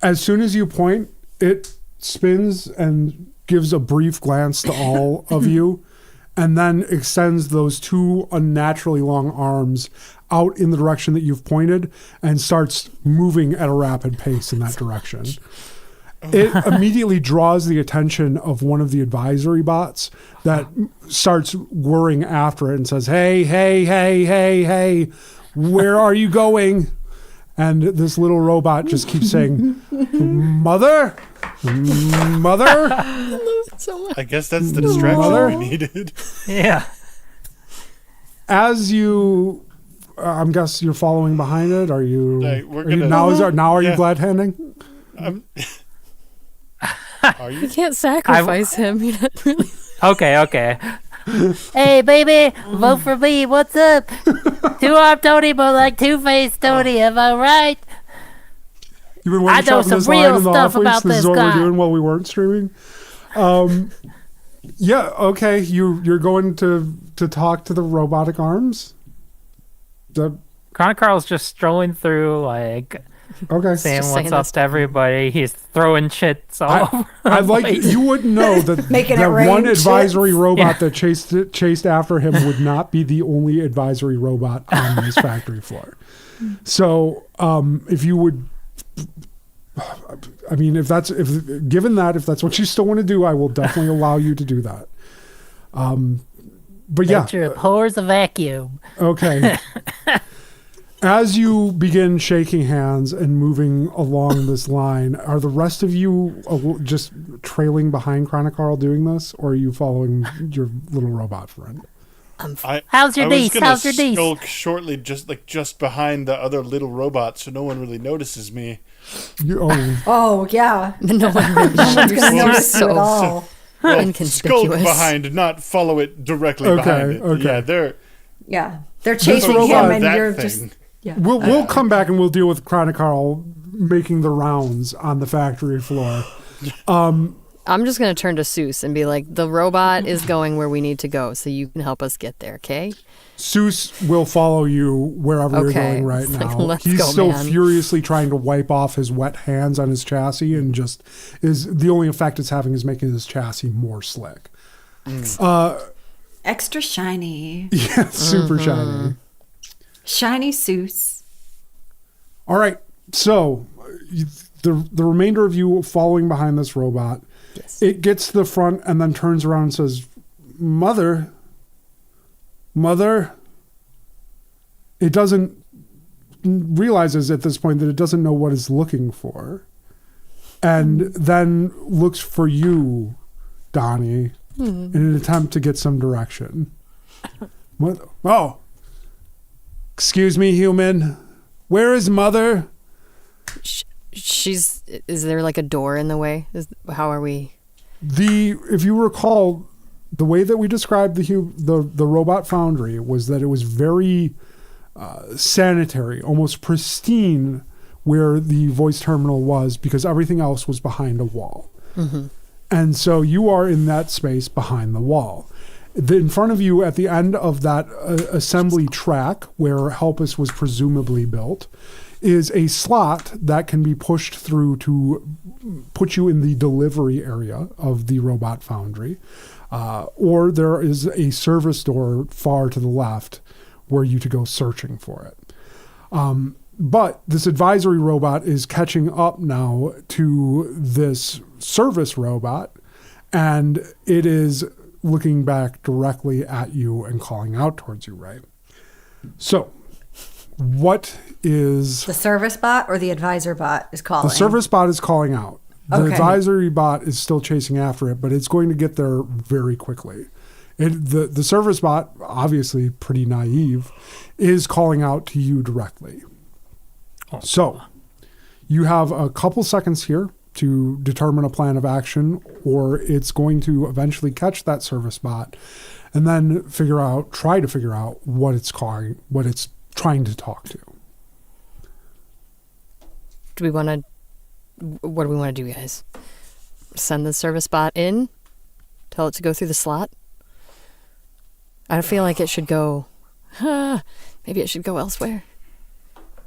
As soon as you point, it spins and gives a brief glance to all of you, and then extends those two unnaturally long arms out in the direction that you've pointed and starts moving at a rapid pace in that direction. It immediately draws the attention of one of the advisory bots that starts whirring after it and says, "Hey, hey, hey, hey, hey, where are you going?" And this little robot just keeps saying, "Mother? Mother?" I guess that's the distraction we needed. Yeah. As you, I'm guessing you're following behind it. Are you? Right, we're are you gonna- now are you Yeah. glad handing? Are you? You can't sacrifice him. You're not really. Okay. Hey, baby, vote for me. What's up? Two-armed Tony, but like Two-Faced Tony. Am I right? You've been I know workshopping some this line real in the stuff off weeks. about This is this what guy. we're doing while we weren't streaming. Yeah. Okay. You're going to talk to the robotic arms. Chronocarl's just strolling through, like, Okay. saying Just what's saying up this to everybody. He's throwing shits all over. I'd like you would know that Making it that rain one advisory chips. robot that chased after him would not be the only advisory robot on this factory floor. So, if you would, I mean, if that's what you still want to do, I will definitely allow you to do that. But yeah, Nature abhors a vacuum. okay. As you begin shaking hands and moving along this line, are the rest of you just trailing behind Chronocarl doing this, or are you following your little robot friend? How's your I was niece? gonna How's your niece? skulk shortly, just behind the other little robot, so no one really notices me. Oh, yeah. No one really Gonna understands. notice you at all. Skulk Inconspicuous. behind, not follow it directly Okay, behind it. okay. Yeah, they're Yeah. They're chasing robot- him, and that you're thing. just. Yeah. We'll come back and we'll deal with Chronocarl making the rounds on the factory floor. I'm just gonna turn to Seuss and be like, "The robot is going where we need to go, so you can help us get there, okay?" Seuss will follow you wherever you're Okay. going right It's like, now. let's He's go, still man. furiously trying to wipe off his wet hands on his chassis, and just is the only effect it's having is making his chassis more slick. Extra shiny. Yeah, super Mm-hmm. shiny. Shiny Seuss. All right, so the remainder of you following behind this robot, it gets to the front and then turns around and says, "Mother, mother." It doesn't realizes at this point that it doesn't know what it's looking for, and then looks for you, Donnie, in an attempt to get some direction. What? Oh, excuse me, human. Where is mother? She's. Is there like a door in the way? How are we? If you recall, the way that we described the robot foundry was that it was very sanitary, almost pristine, where the voice terminal was, because everything else was behind a wall. Mm-hmm. And so you are in that space behind the wall. In front of you, at the end of that assembly track where Helpus was presumably built, is a slot that can be pushed through to put you in the delivery area of the robot foundry. Or there is a service door far to the left where you to go searching for it. But this advisory robot is catching up now to this service robot, and it is looking back directly at you and calling out towards you, right? So what is The service bot or the advisor bot is calling? the service bot is calling out. The Okay. advisory bot is still chasing after it, but it's going to get there very quickly. The service bot, obviously pretty naive, is calling out to you directly. So you have a couple seconds here to determine a plan of action, or it's going to eventually catch that service bot and then try to figure out what it's calling, what it's trying to talk to. What do we want to do, guys? Send the service bot in? Tell it to go through the slot? I feel like it should go, maybe it should go elsewhere.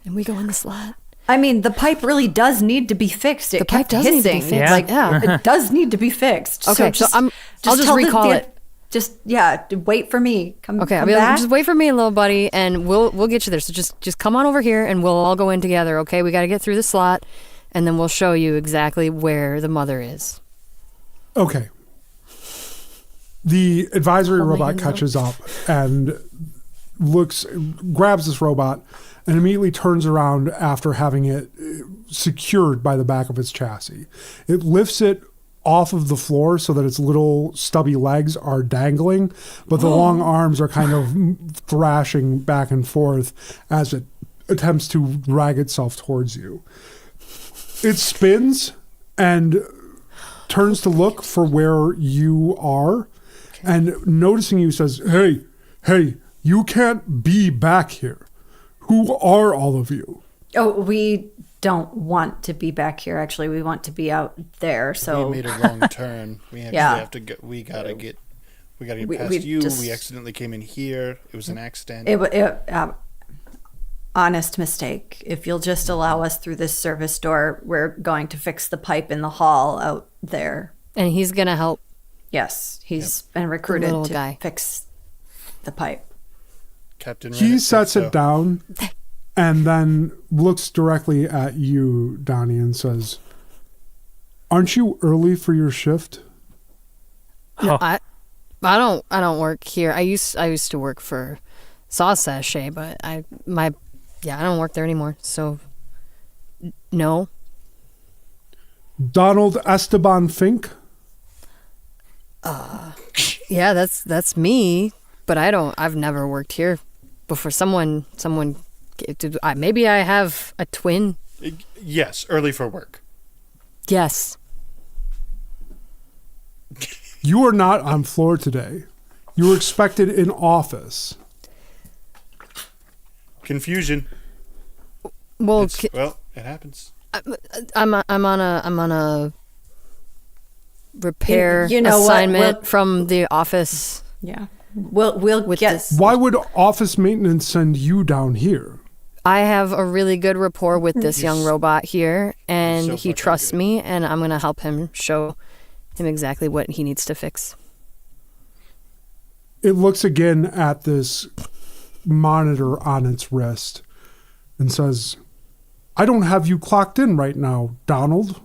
And we go in the slot. I mean, the pipe really does need to be fixed. It The pipe kept does need to be hissing. fixed. Like, Yeah. it does need to be fixed. Okay, so I'll just tell recall it. Wait for me. Come Okay, come I'll back. just wait for me, little buddy, and we'll get you there. So just come on over here, and we'll all go in together. Okay, we got to get through the slot, and then we'll show you exactly where the mother is. Okay. The advisory Hold my robot hands catches up and grabs this robot and immediately turns around after having it secured by the back of its chassis. It lifts it off of the floor so that its little stubby legs are dangling, but the long arms are kind of thrashing back and forth as it attempts to drag itself towards you. It spins and turns to look for where you are, and noticing you says, hey, you can't be back here. Who are all of you? Oh, we don't want to be back here. Actually, we want to be out there. So We made a wrong turn. We actually Yeah. have to go. We gotta get We- past we you. just- We accidentally came in here. It was an accident. honest mistake. If you'll just allow us through this service door, we're going to fix the pipe in the hall out there. And he's going to help. Yes, he's been recruited little to guy. fix the pipe. Captain He Rennet sets said it so. down and then looks directly at you, Donnie, and says, aren't you early for your shift? No, I don't work here. I used to work for Sachet, but I don't work there anymore. So no. Donald Esteban Fink? Yeah, that's me, but I've never worked here before. Maybe I have a twin. Yes, early for work. Yes. You are not on floor today. You were expected in office. Confusion. Well, It happens. I'm on a repair You know what? assignment from the office. Yeah, we'll With get. this- Why would office maintenance send you down here? I have a really good rapport with this young robot here, and so he fucking trusts good. me, and I'm gonna help him show him exactly what he needs to fix. It looks again at this monitor on its wrist and says, I don't have you clocked in right now, Donald.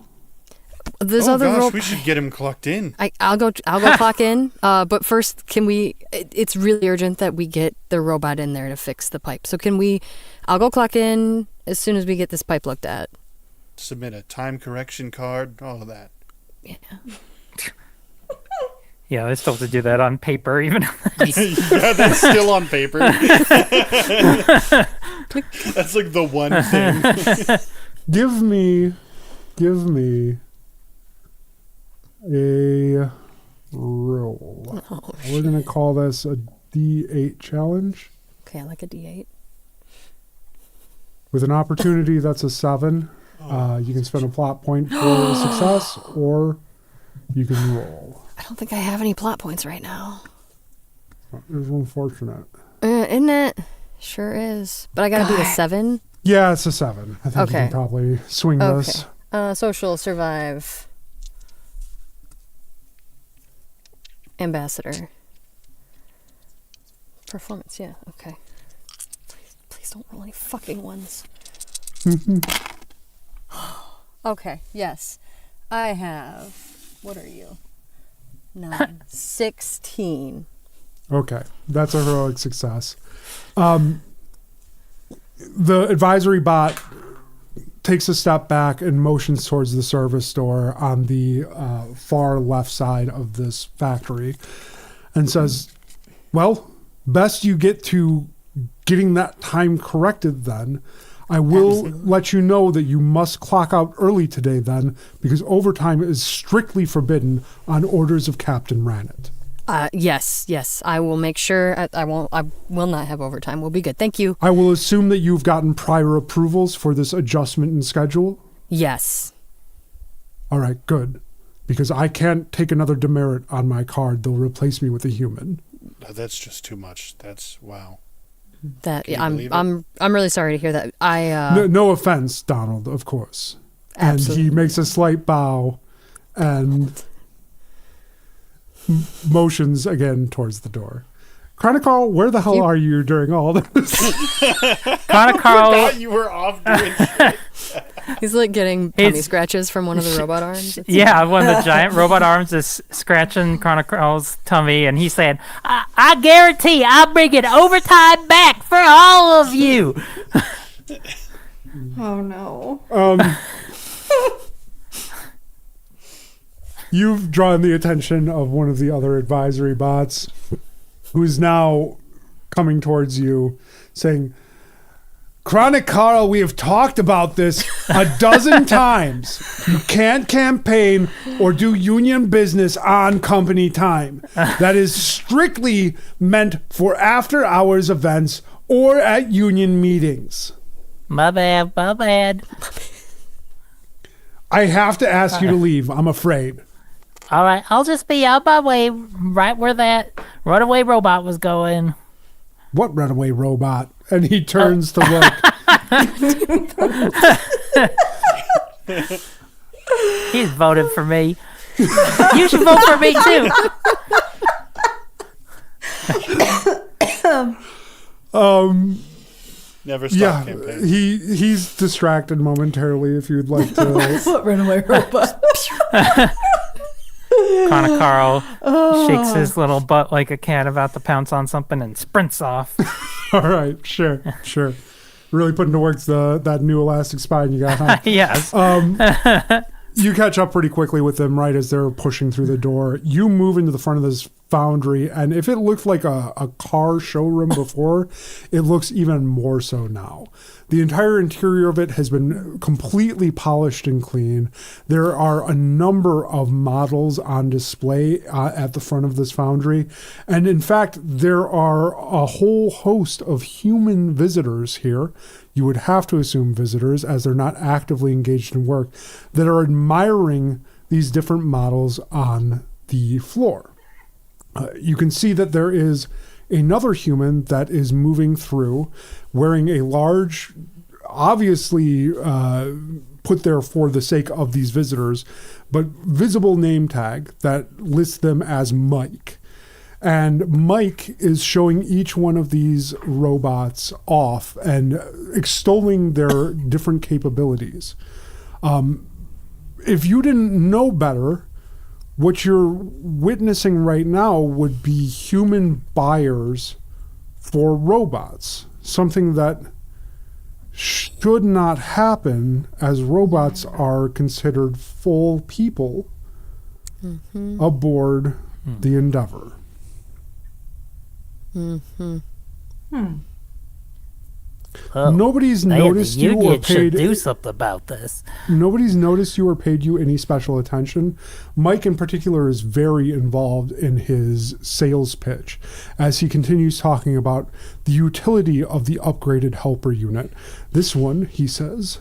This Oh other gosh, robot. we should get him clocked in. I'll go clock in. But first, can we? It's really urgent that we get the robot in there to fix the pipe. So can we? I'll go clock in as soon as we get this pipe looked at. Submit a time correction card, all of that. Yeah, they still have to do that on paper, even. Yeah, that's still on paper. That's like the one thing. Give me a roll. We're going to call this a D8 challenge. Okay, I like a D8. With an opportunity that's a 7, you can spend a plot point for success, or you can roll. I don't think I have any plot points right now. It was unfortunate. Isn't it? Sure is. But I gotta be a 7. Yeah, it's a 7. I think you Okay. can probably swing this. Social, survive. Ambassador. Performance, yeah, okay. Please don't roll any fucking ones. Okay, yes. I have, what are you? 9, 16. Okay, that's a heroic success. The advisory bot takes a step back and motions towards the service door on the far left side of this factory and says, well, best you get to getting that time corrected then. I will let you know that you must clock out early today then, because overtime is strictly forbidden on orders of Captain Ranit. Yes. I will make sure I will not have overtime. We'll be good. Thank you. I will assume that you've gotten prior approvals for this adjustment in schedule? Yes. All right, good. Because I can't take another demerit on my card. They'll replace me with a human. That's just too much. That's wow. I'm really sorry to hear that. No offense, Donald, of course. Absolutely. And he makes a slight bow and motions again towards the door. Chronicle, where the hell are you during all this? Chronicle, You were off doing shit. He's like getting tummy scratches from one of the robot arms. yeah, one of the giant robot arms is scratching Chronicle's tummy, and he's saying, I guarantee I'll bring it overtime back for all of you. Oh no. You've drawn the attention of one of the other advisory bots, who's now coming towards you, saying, Chronic Carl, we have talked about this a dozen times. You can't campaign or do union business on company time. That is strictly meant for after-hours events or at union meetings. My bad. I have to ask you to leave, I'm afraid. All right, I'll just be out my way, right where that runaway robot was going. What runaway robot? And he turns to look. He's voted for me. You should vote for me too. Never stop campaign. He's distracted momentarily if you'd like to. What runaway robot? Chronicle shakes his little butt like a cat about to pounce on something and sprints off. All right, sure. Really putting to work that new elastic spine you got, huh? Yes. You catch up pretty quickly with them right as they're pushing through the door. You move into the front of this foundry, and if it looked like a car showroom before, it looks even more so now. The entire interior of it has been completely polished and clean. There are a number of models on display at the front of this foundry. And in fact, there are a whole host of human visitors here. You would have to assume visitors, as they're not actively engaged in work, that are admiring these different models on the floor. You can see that there is another human that is moving through wearing a large, obviously put there for the sake of these visitors, but visible name tag that lists them as Mike. And Mike is showing each one of these robots off and extolling their different capabilities. If you didn't know better, what you're witnessing right now would be human buyers for robots, something that should not happen, as robots are considered full people aboard the Endeavor. Well, Nobody's maybe noticed you or union should paid. do something about this. Nobody's noticed you or paid you any special attention. Mike, in particular, is very involved in his sales pitch as he continues talking about the utility of the upgraded helper unit. This one, he says,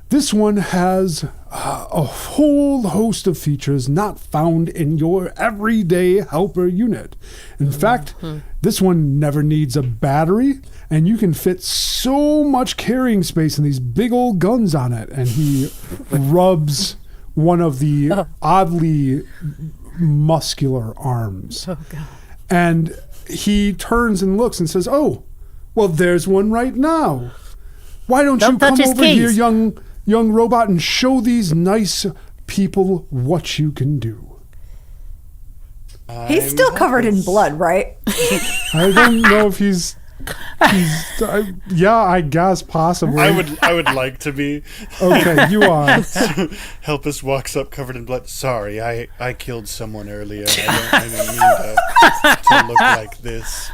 this one has a whole host of features not found in your everyday helper unit. In fact, this one never needs a battery, and you can fit so much carrying space in these big old guns on it. And he rubs one of the oddly muscular arms. Oh, God. And he turns and looks and says, oh, well, there's one right now. Why don't you come over here, young robot, and show these nice people what you can do? He's still covered in blood, right? I don't know if he's Yeah, I guess possibly. I would like to be. Okay, you are. Helpless walks up covered in blood. Sorry, I killed someone earlier. I didn't mean to look like this.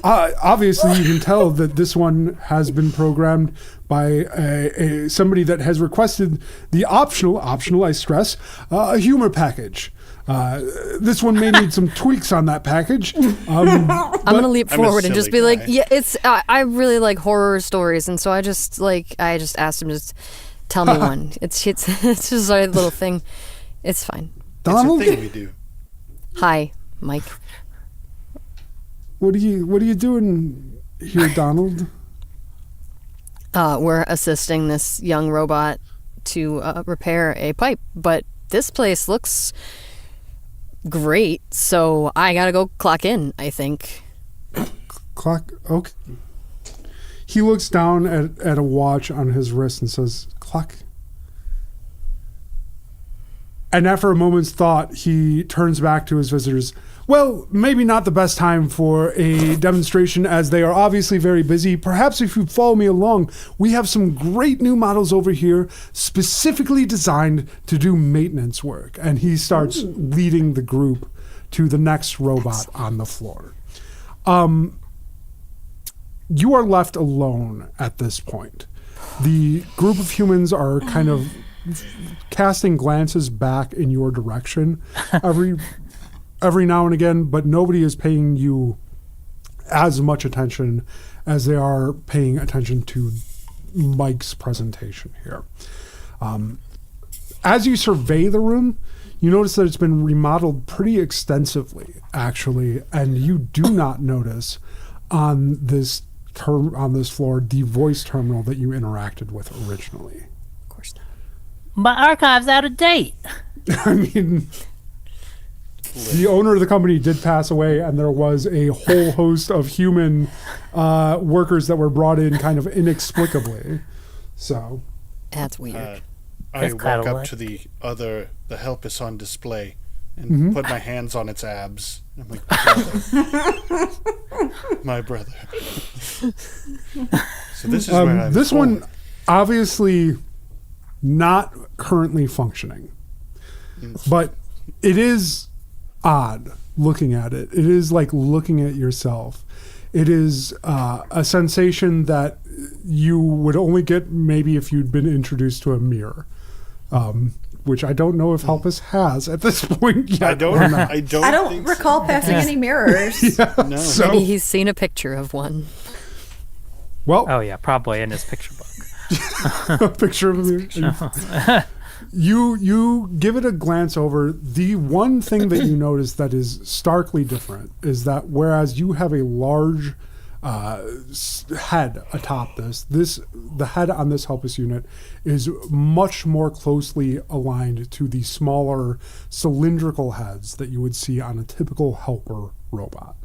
Obviously, you can tell that this one has been programmed by somebody that has requested the optional, I stress, a humor package. This one may need some tweaks on that package. I'm gonna leap forward and just be silly like, guy. yeah, it's. I really like horror stories, and so I just asked him to tell me one. It's just a little thing. It's fine. Donald, It's a thing we do. Hi, Mike. what are you doing here, Donald? We're assisting this young robot to repair a pipe, but this place looks great, so I gotta go clock in, I think. Clock. Okay. He looks down at a watch on his wrist and says, "Clock." And after a moment's thought, he turns back to his visitors. Well, maybe not the best time for a demonstration as they are obviously very busy. Perhaps if you follow me along, we have some great new models over here specifically designed to do maintenance work. And he starts leading the group to the next robot on the floor. You are left alone at this point. The group of humans are kind of casting glances back in your direction every now and again, but nobody is paying you as much attention as they are paying attention to Mike's presentation here. As you survey the room, you notice that it's been remodeled pretty extensively, actually, and you do not notice on this floor the voice terminal that you interacted with originally. Of course not. My archive's out of date. I mean, the owner of the company did pass away, and there was a whole host of human workers that were brought in kind of inexplicably. So, That's weird. I That's walk kinda up like- to the help is on display and put my hands on its abs. I'm like, brother. My brother. So this is where I'm this one forward. obviously not currently functioning, but it is odd looking at it. It is like looking at yourself. It is a sensation that you would only get maybe if you'd been introduced to a mirror, which I don't know if Helpus has at this point yet. I don't. or not. I don't. I don't think recall passing any mirrors. No. So, Maybe he's seen a picture of one. well, Oh yeah, probably in his picture book. a picture of a You give it a glance over. The one thing that you notice that is starkly different is that whereas you have a large head atop the head on this Helpus unit is much more closely aligned to the smaller cylindrical heads that you would see on a typical helper robot.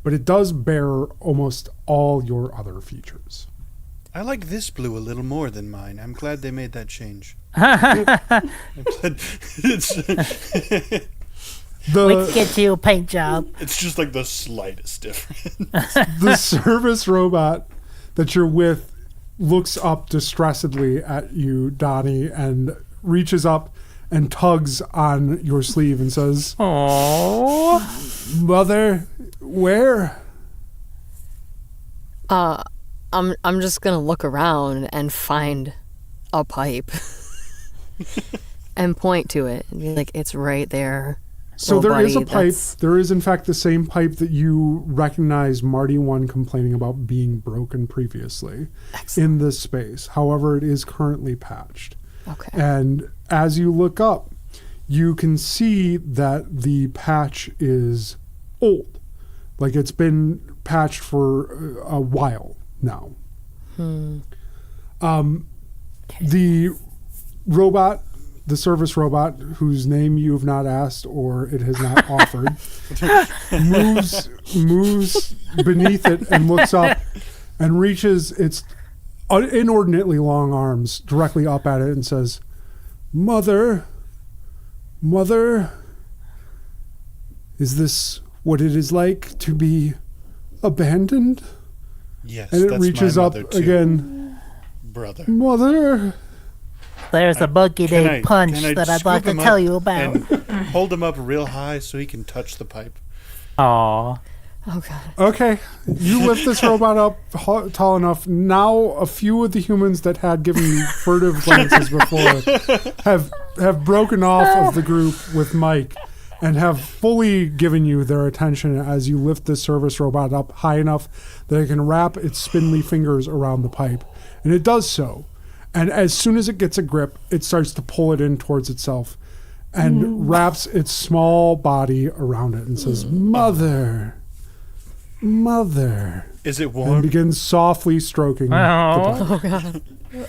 But it does bear almost all your other features. I like this blue a little more than mine. I'm glad they made that change. I'm glad it's, Let's get you a paint job. it's just like the slightest difference. The service robot that you're with looks up distressedly at you, Donnie, and reaches up and tugs on your sleeve and says, Oh, "Mother, where?" I'm just gonna look around and find a pipe and point to it and be like, it's right there. So little there is a buddy, pipe. that's- There is, in fact, the same pipe that you recognize Marty one complaining about being broken previously in this space. However, it is currently patched. Okay. And as you look up, you can see that the patch is old. Like it's been patched for a while now. The robot, the service robot, whose name you have not asked or it has not offered, moves beneath it and looks up and reaches its inordinately long arms directly up at it and says, Mother, Is this what it is like to be abandoned? Yes, And it that's reaches my up mother too, again. brother. Mother. There's a monkey Can named Punch can that I'd scoop like to him tell up you about. and hold him up real high so he can touch the pipe. Aw. Oh god. Okay, you lift this robot up tall enough. Now, a few of the humans that had given you furtive glances before have broken off of the group with Mike and have fully given you their attention as you lift this service robot up high enough that it can wrap its spindly fingers around the pipe. And it does so. And as soon as it gets a grip, it starts to pull it in towards itself and wraps its small body around it and says, Mother. Mother. Is it And warm? begins softly stroking the pipe. Oh god.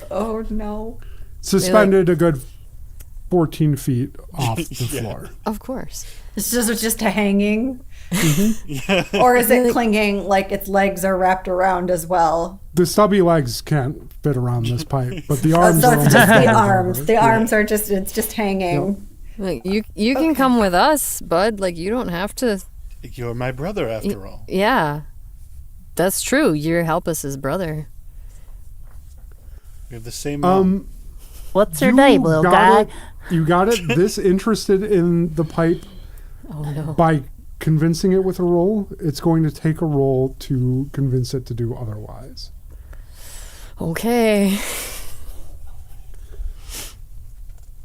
Oh no. Suspended a good 14 feet off the floor. Of course. This is just hanging. Or is it clinging like its legs are wrapped around as well? The stubby legs can't fit around this pipe, but the arms So are it's just the almost arms. over. The arms are just, it's just hanging. Like you can come with us, bud. Like you don't have to. You're my brother after all. Yeah. That's true. You're Helpus's brother. We have the same mom. What's her You name, little got guy? it- You got it this interested in the pipe Oh no. by convincing it with a roll. It's going to take a roll to convince it to do otherwise. Okay.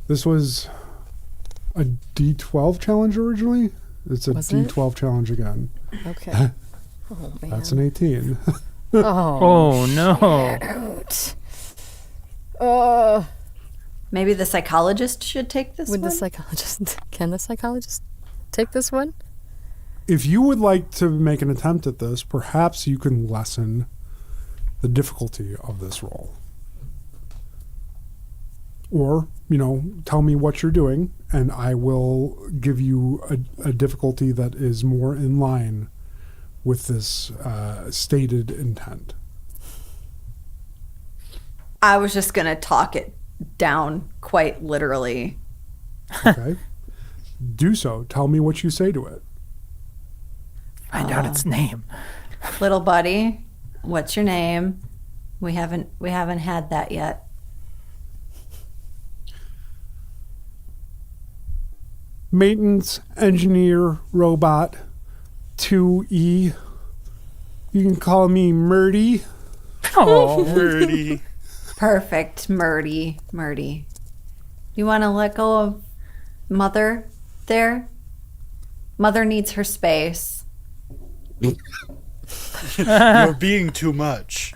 This was a D12 challenge originally. It's a Was it? D12 challenge again. Okay. Oh man. That's an 18. Oh. Oh no. Maybe the psychologist should take this Would one? the psychologist? Can the psychologist take this one? If you would like to make an attempt at this, perhaps you can lessen the difficulty of this roll. Or, tell me what you're doing, and I will give you a difficulty that is more in line with this stated intent. I was just going to talk it down quite literally. Okay? Do so. Tell me what you say to it. Find out its name. Little buddy, what's your name? We haven't had that yet. Maintenance engineer robot 2E. You can call me Murdy. Oh. Birdie. Perfect, Murdy. You want to let go of Mother there? Mother needs her space. You're being too much.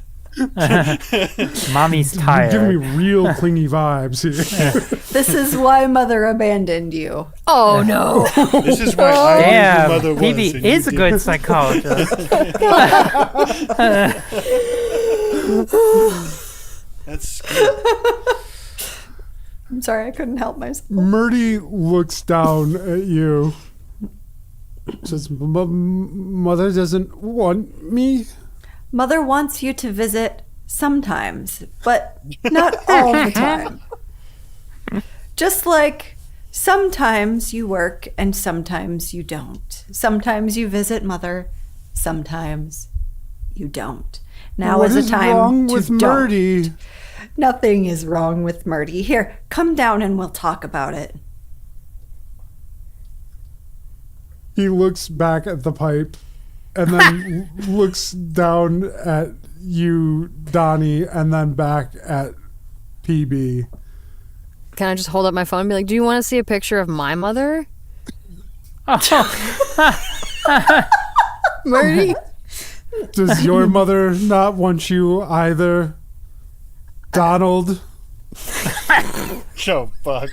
Mommy's You're giving me tired. real clingy vibes here. This is why Mother abandoned you. Oh no. This is why I knew Damn, who mother was. Phoebe and you is a didn't. good psychologist. That's good. I'm sorry, I couldn't help myself. Murdy looks down at you. Says, Mother doesn't want me. Mother wants you to visit sometimes, but not all the time. Just like sometimes you work and sometimes you don't. Sometimes you visit Mother, sometimes you don't. Now What is is the time wrong to with don't. Murdy? Nothing is wrong with Murdy. Here, come down and we'll talk about it. He looks back at the pipe and then looks down at you, Donnie, and then back at PB. Can I just hold up my phone and be like, do you want to see a picture of my mother? Murdy? Does your mother not want you either, Donald? Oh, fuck.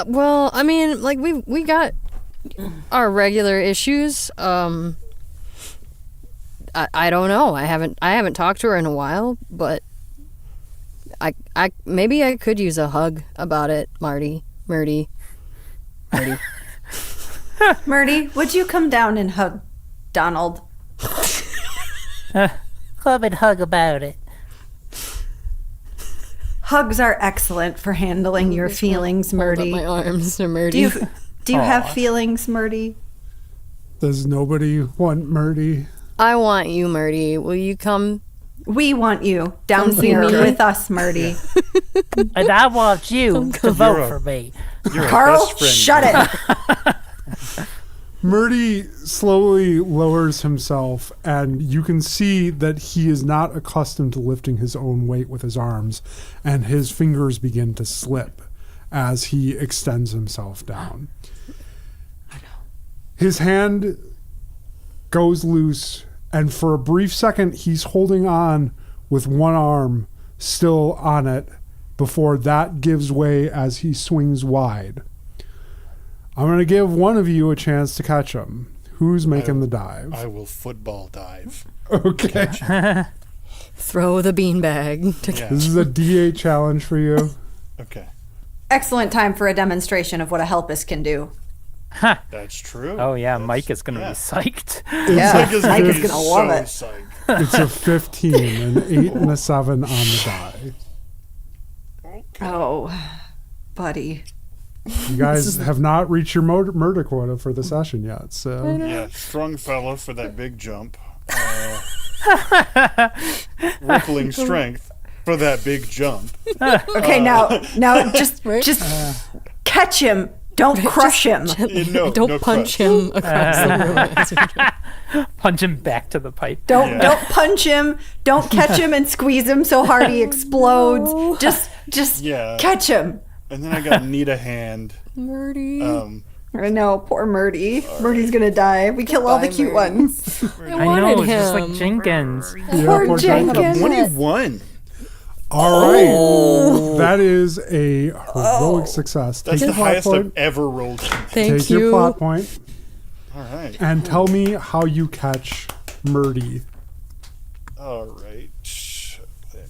Well, I mean, like we got our regular issues. I don't know. I haven't talked to her in a while, but I maybe I could use a hug about it, Murdy. Murdy, would you come down and hug Donald? Come and hug about it. Hugs are excellent for handling your feelings, Hold up Murdy. my arms to Murdy. Do you have feelings, Murdy? Does nobody want Murdy? I want you, Murdy. Will you come? We want you down Come see here me. with us, Murdy. And I want you to vote You're for me. You're our Carl, best friend. shut it. Murdy slowly lowers himself, and you can see that he is not accustomed to lifting his own weight with his arms, and his fingers begin to slip as he extends himself down. His hand goes loose, and for a brief second, he's holding on with one arm still on it before that gives way as he swings wide. I'm going to give one of you a chance to catch him. Who's making the dive? I will football dive. Okay. Throw the beanbag. Yeah. This is a D8 challenge for you. Okay. Excellent time for a demonstration of what a helpus can do. That's true. Oh yeah, That's- Mike is gonna yeah. be psyched. Yeah, Mike is Mike gonna is be gonna love it. so psyched. It's a 15, an 8 and a 7 on the die. Oh, buddy. You guys have not reached your murder quota for the session yet, so... Yeah, strong fella for that big jump. Rippling strength for that big jump. Okay, now just catch him. Don't crush him. No, Don't no punch crush. him across the room. Punch him back to the pipe. Don't punch him. Don't catch him and squeeze him so hard he explodes. Just Yeah. catch him. And then I got need a hand. Murdy. I know, poor Murdy. Murdy's gonna die. We kill all the cute ones. I I wanted know, him. just like Jenkins. Poor poor Jenkins. 21. All right. That is a heroic success. That's Take the your plot highest I've point. ever rolled. Thank Take your you. plot point All right. and tell me how you catch Murdy. All right. Then,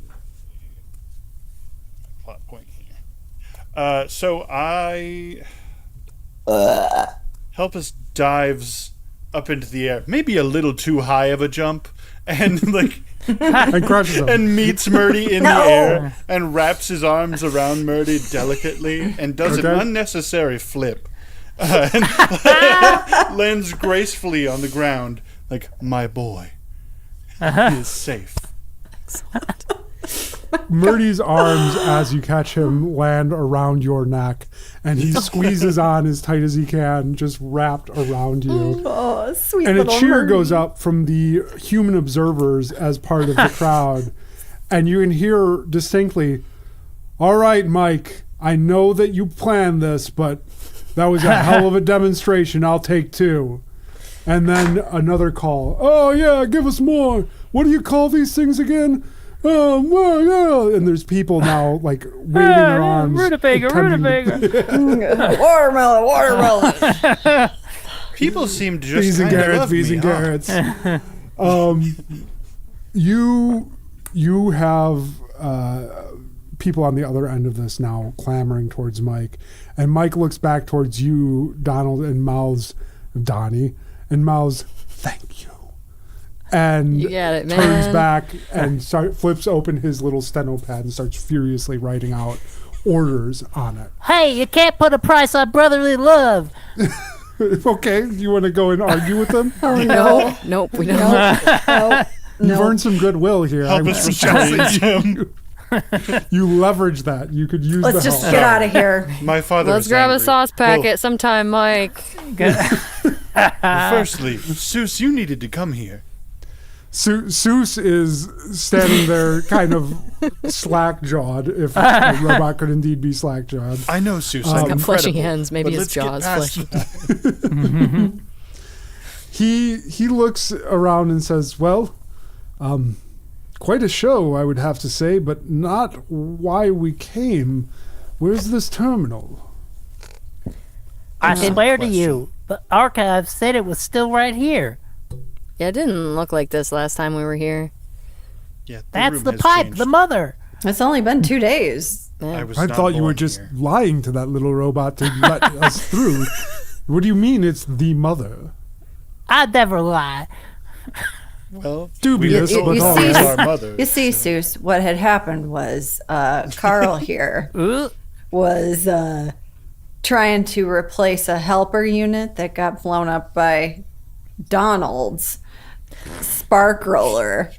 plot point here. So I Helpus dives up into the air, maybe a little too high of a jump, and like And crushes him. and meets Murdy in the air and wraps his arms around Murdy delicately and does Okay. an unnecessary flip and lands gracefully on the ground like, my boy. He is safe. Murdy's arms, as you catch him, land around your neck, and he squeezes on as tight as he can, just wrapped around you. Oh, sweet And a little cheer Murdy. goes up from the human observers as part of the crowd, and you can hear distinctly, "All right, Mike, I know that you planned this, but that was a hell of a demonstration. I'll take two." And then another call. "Oh yeah, give us more. What do you call these things again?" Well, yeah. And there's people now like waving their arms. Rutabaga, rutabaga. Watermelon. People seem to just Bees and kind of carrots, love bees me, and huh? carrots. You have people on the other end of this now clamoring towards Mike, and Mike looks back towards you, Donald, and mouths, Donnie, and mouths, "Thank you," and You got it, turns man. back and flips open his little steno pad and starts furiously writing out orders on it. Hey, you can't put a price on brotherly love. Okay, you want to go and argue with them? Oh no. Nope, we don't. You've earned some goodwill here. Helpus retaliates him. You leverage that. You could use Let's the just help. get out of here. My father Let's is grab a angry. sauce packet sometime, Mike. Well, firstly, Seuss, you needed to come here. Seuss is standing there kind of slack-jawed, if a robot could indeed be slack-jawed. I know, Seuss. Got I'm Got fleshy incredible, hands. Maybe but his let's get jaw's past fleshy. that. He looks around and says, "Well, quite a show, I would have to say, but not why we came. Where's this terminal?" I Excellent swear to question. you, the archives said it was still right here. Yeah, it didn't look like this last time we were here. Yeah, That's room the has pipe, changed. the mother. It's only been 2 days. I, was I not thought you were born just here. lying to that little robot to let us through. What do you mean it's the mother? I'd never lie. Well, Dubious, we but you all see- right. our mother. You see, Seuss, what had happened was Carl here Ooh. was trying to replace a helper unit that got blown up by Donald's spark roller.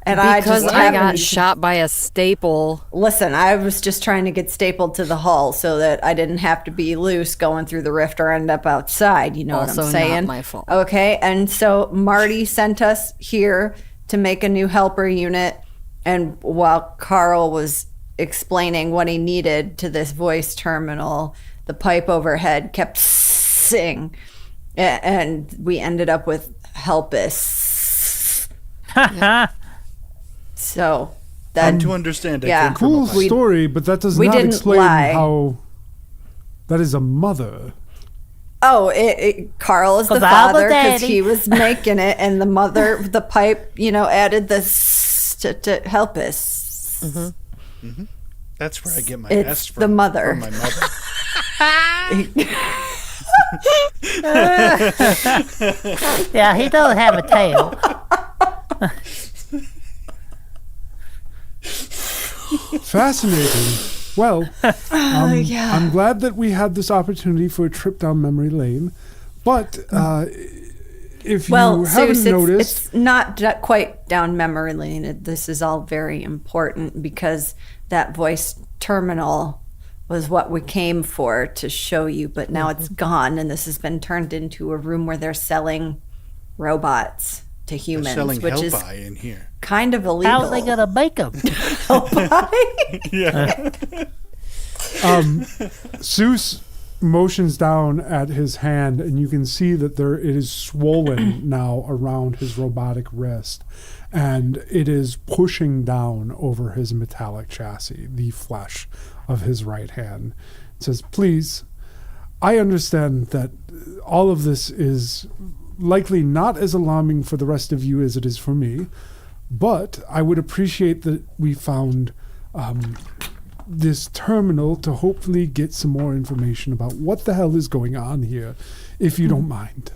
And Because I got happened- shot by a staple. Listen, I was just trying to get stapled to the hull so that I didn't have to be loose going through the rift or end up outside. You know Also what I'm not saying? my fault. Okay, and so Marty sent us here to make a new helper unit. And while Carl was explaining what he needed to this voice terminal, the pipe overhead kept sing, and we ended up with Helpus. So that I'm to understand. I Yeah. came from Cool a pipe. story, but that does we not didn't explain lie. how that is a mother. Oh, Carl is the 'Cause I'm a father because daddy. he was making it, and the mother, the pipe, added this to help us. That's where I get my It's S from. the mother. From my mother. Yeah, he does have a tail. Fascinating. Well, I'm glad that we had this opportunity for a trip down memory lane. But if you Well, haven't Seuss, noticed, it's not quite down memory lane. This is all very important because that voice terminal was what we came for to show you, but now it's gone, and this has been turned into a room where they're selling robots to They're humans, selling which is Hellby in here. kind of illegal. How are they gonna make them? Yeah. Seuss motions down at his hand, and you can see that it is swollen now around his robotic wrist, and it is pushing down over his metallic chassis, the flesh of his right hand. It says, "Please, I understand that all of this is likely not as alarming for the rest of you as it is for me, but I would appreciate that we found this terminal to hopefully get some more information about what the hell is going on here, if you don't mind."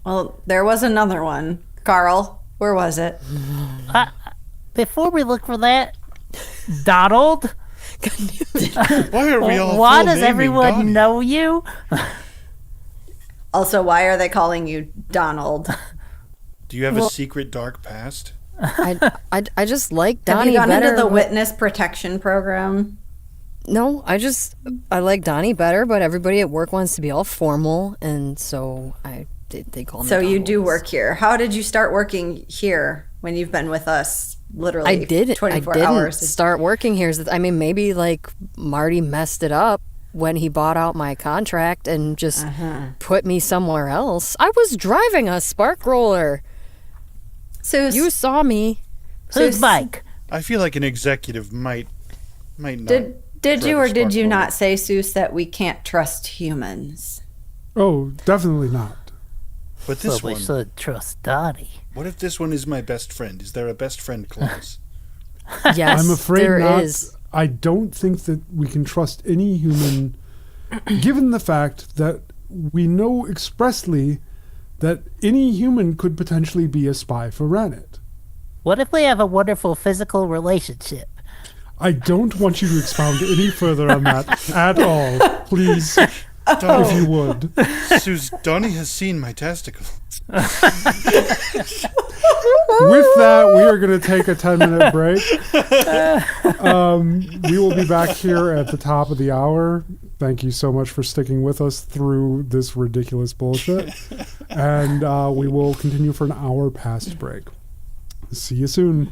Well, there was another one. Carl, where was it? Before we look for that, Donald, Why are we all why full does naming everyone Donnie? know you? Also, why are they calling you Donald? Do you have a secret dark past? I just like Have Donnie you gone better. into the but- witness protection program? No, I like Donnie better, but everybody at work wants to be all formal, and so they call me. So you Donald. do work here. How did you start working here when you've been with us literally I didn't 24 hours? start working here. I mean, maybe like Marty messed it up when he bought out my contract and just put me somewhere else. I was driving a spark roller. Seuss, You saw me. Who's Mike? I feel like an executive might not. did you try or to did spark you roller. not say, Seuss, that we can't trust humans? Oh, definitely not. But So this we one. should trust Donnie. What if this one is my best friend? Is there a best friend clause? Yes, I'm afraid there not. is. I don't think that we can trust any human, given the fact that we know expressly that any human could potentially be a spy for Rennet. What if we have a wonderful physical relationship? I don't want you to expound any further on that at all. Please, if you would. Suze, Donnie has seen my testicle. With that, we are going to take a 10-minute break. We will be back here at the top of the hour. Thank you so much for sticking with us through this ridiculous bullshit. And we will continue for an hour past break. See you soon.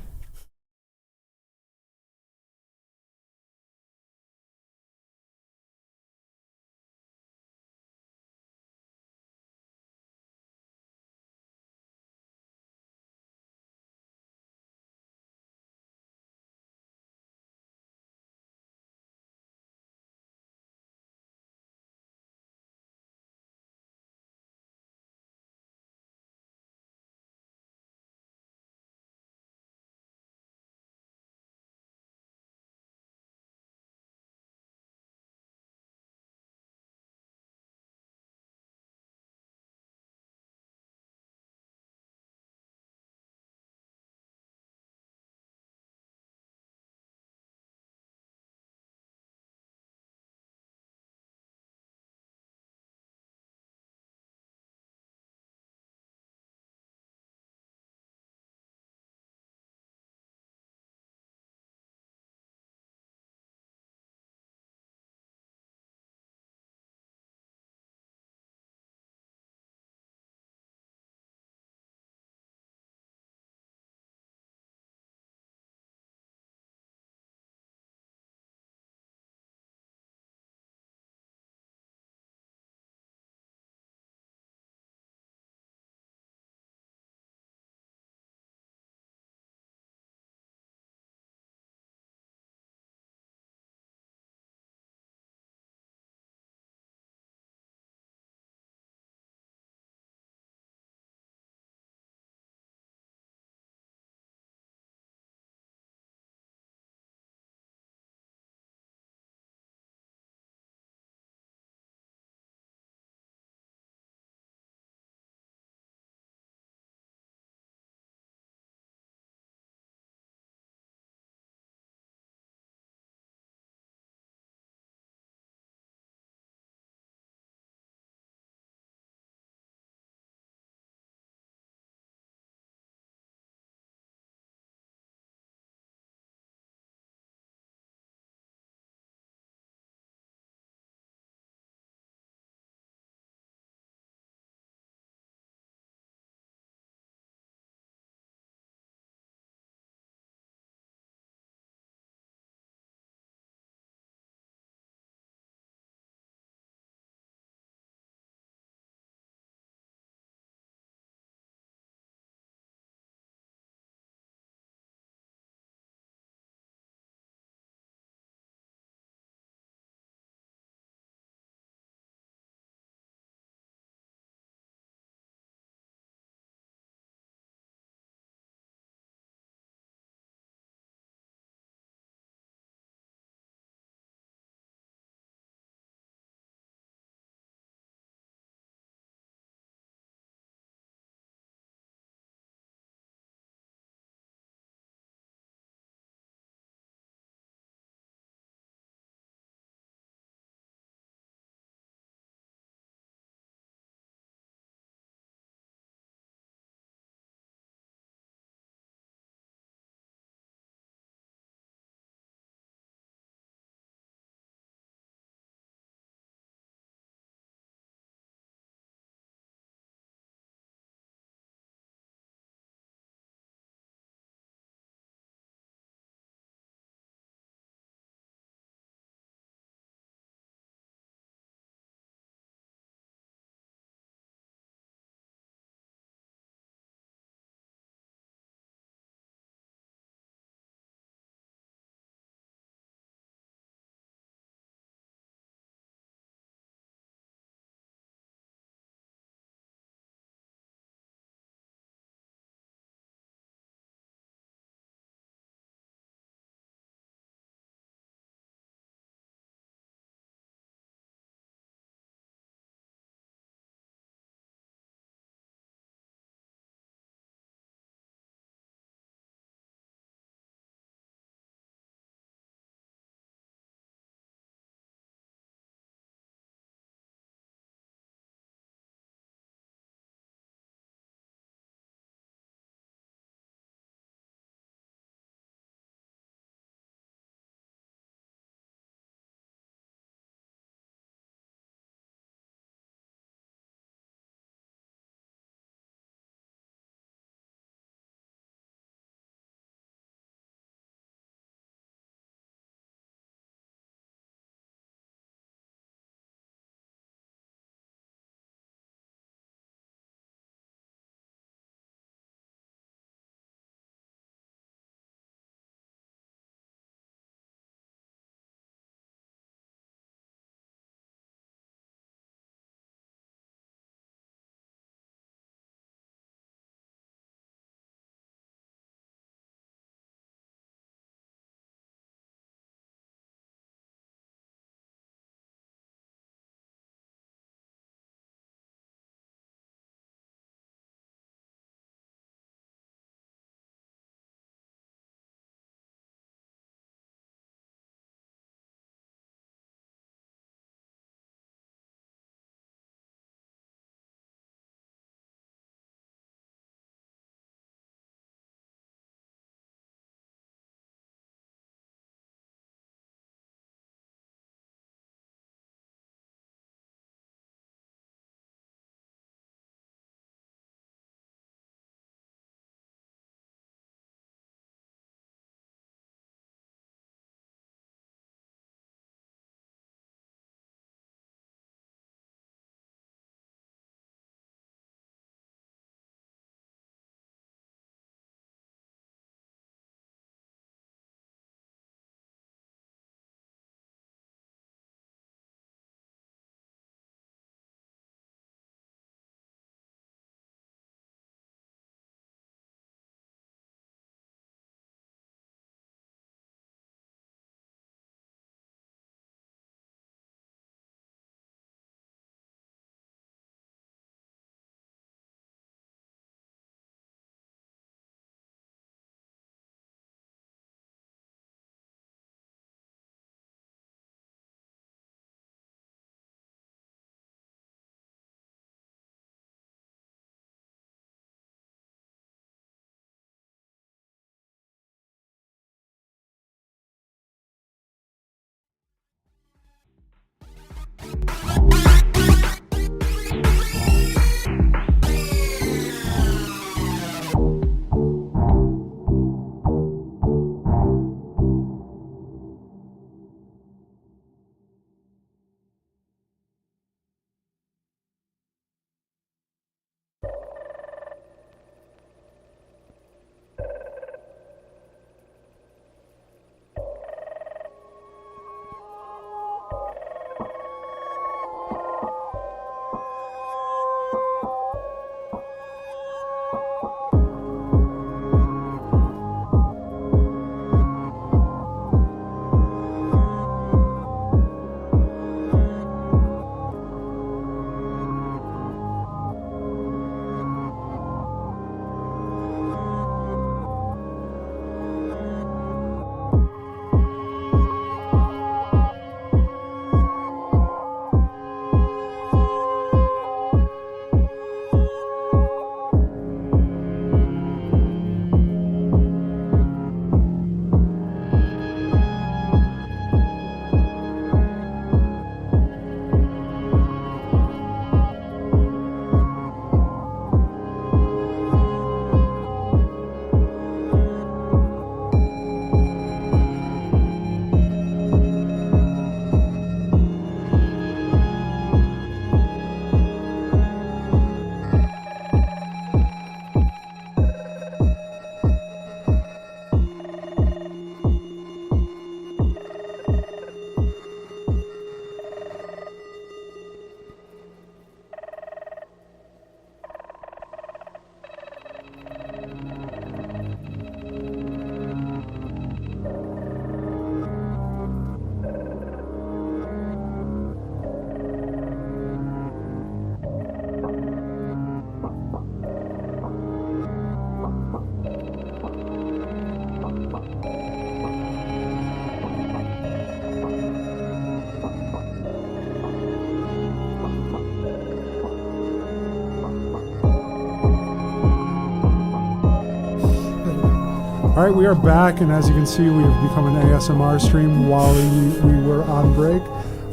All right, we are back, and as you can see, we have become an ASMR stream while we were on break.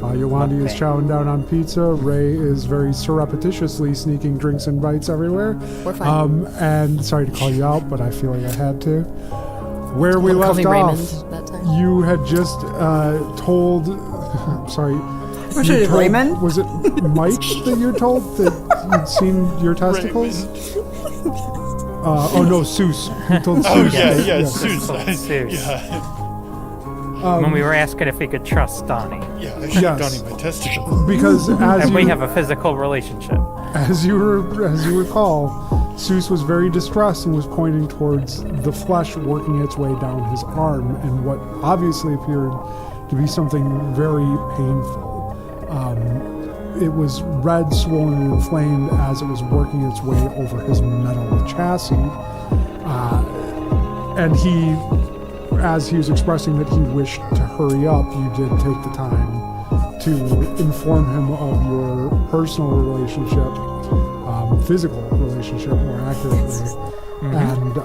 Yolandi is chowing down on pizza. Ray is very surreptitiously sneaking drinks and bites everywhere. We're fine. And sorry to call you out, but I feel like I had to. Where we left off, that time. you had just told. Sorry. Was you it told- Raymond? Was it Mike that you told that you'd seen your testicles? Oh no, Seuss. You told Oh Seuss. yeah, Yes. Seuss. Yeah, When we were asking if we could trust Donnie. yeah. I should have Yes. done my testicles. Because as And you we have a physical relationship. as you recall, Seuss was very distressed and was pointing towards the flesh working its way down his arm, and what obviously appeared to be something very painful. It was red, swollen, and inflamed as it was working its way over his metal chassis. And as he was expressing that he wished to hurry up, you did take the time to inform him of your personal relationship, physical relationship more accurately, and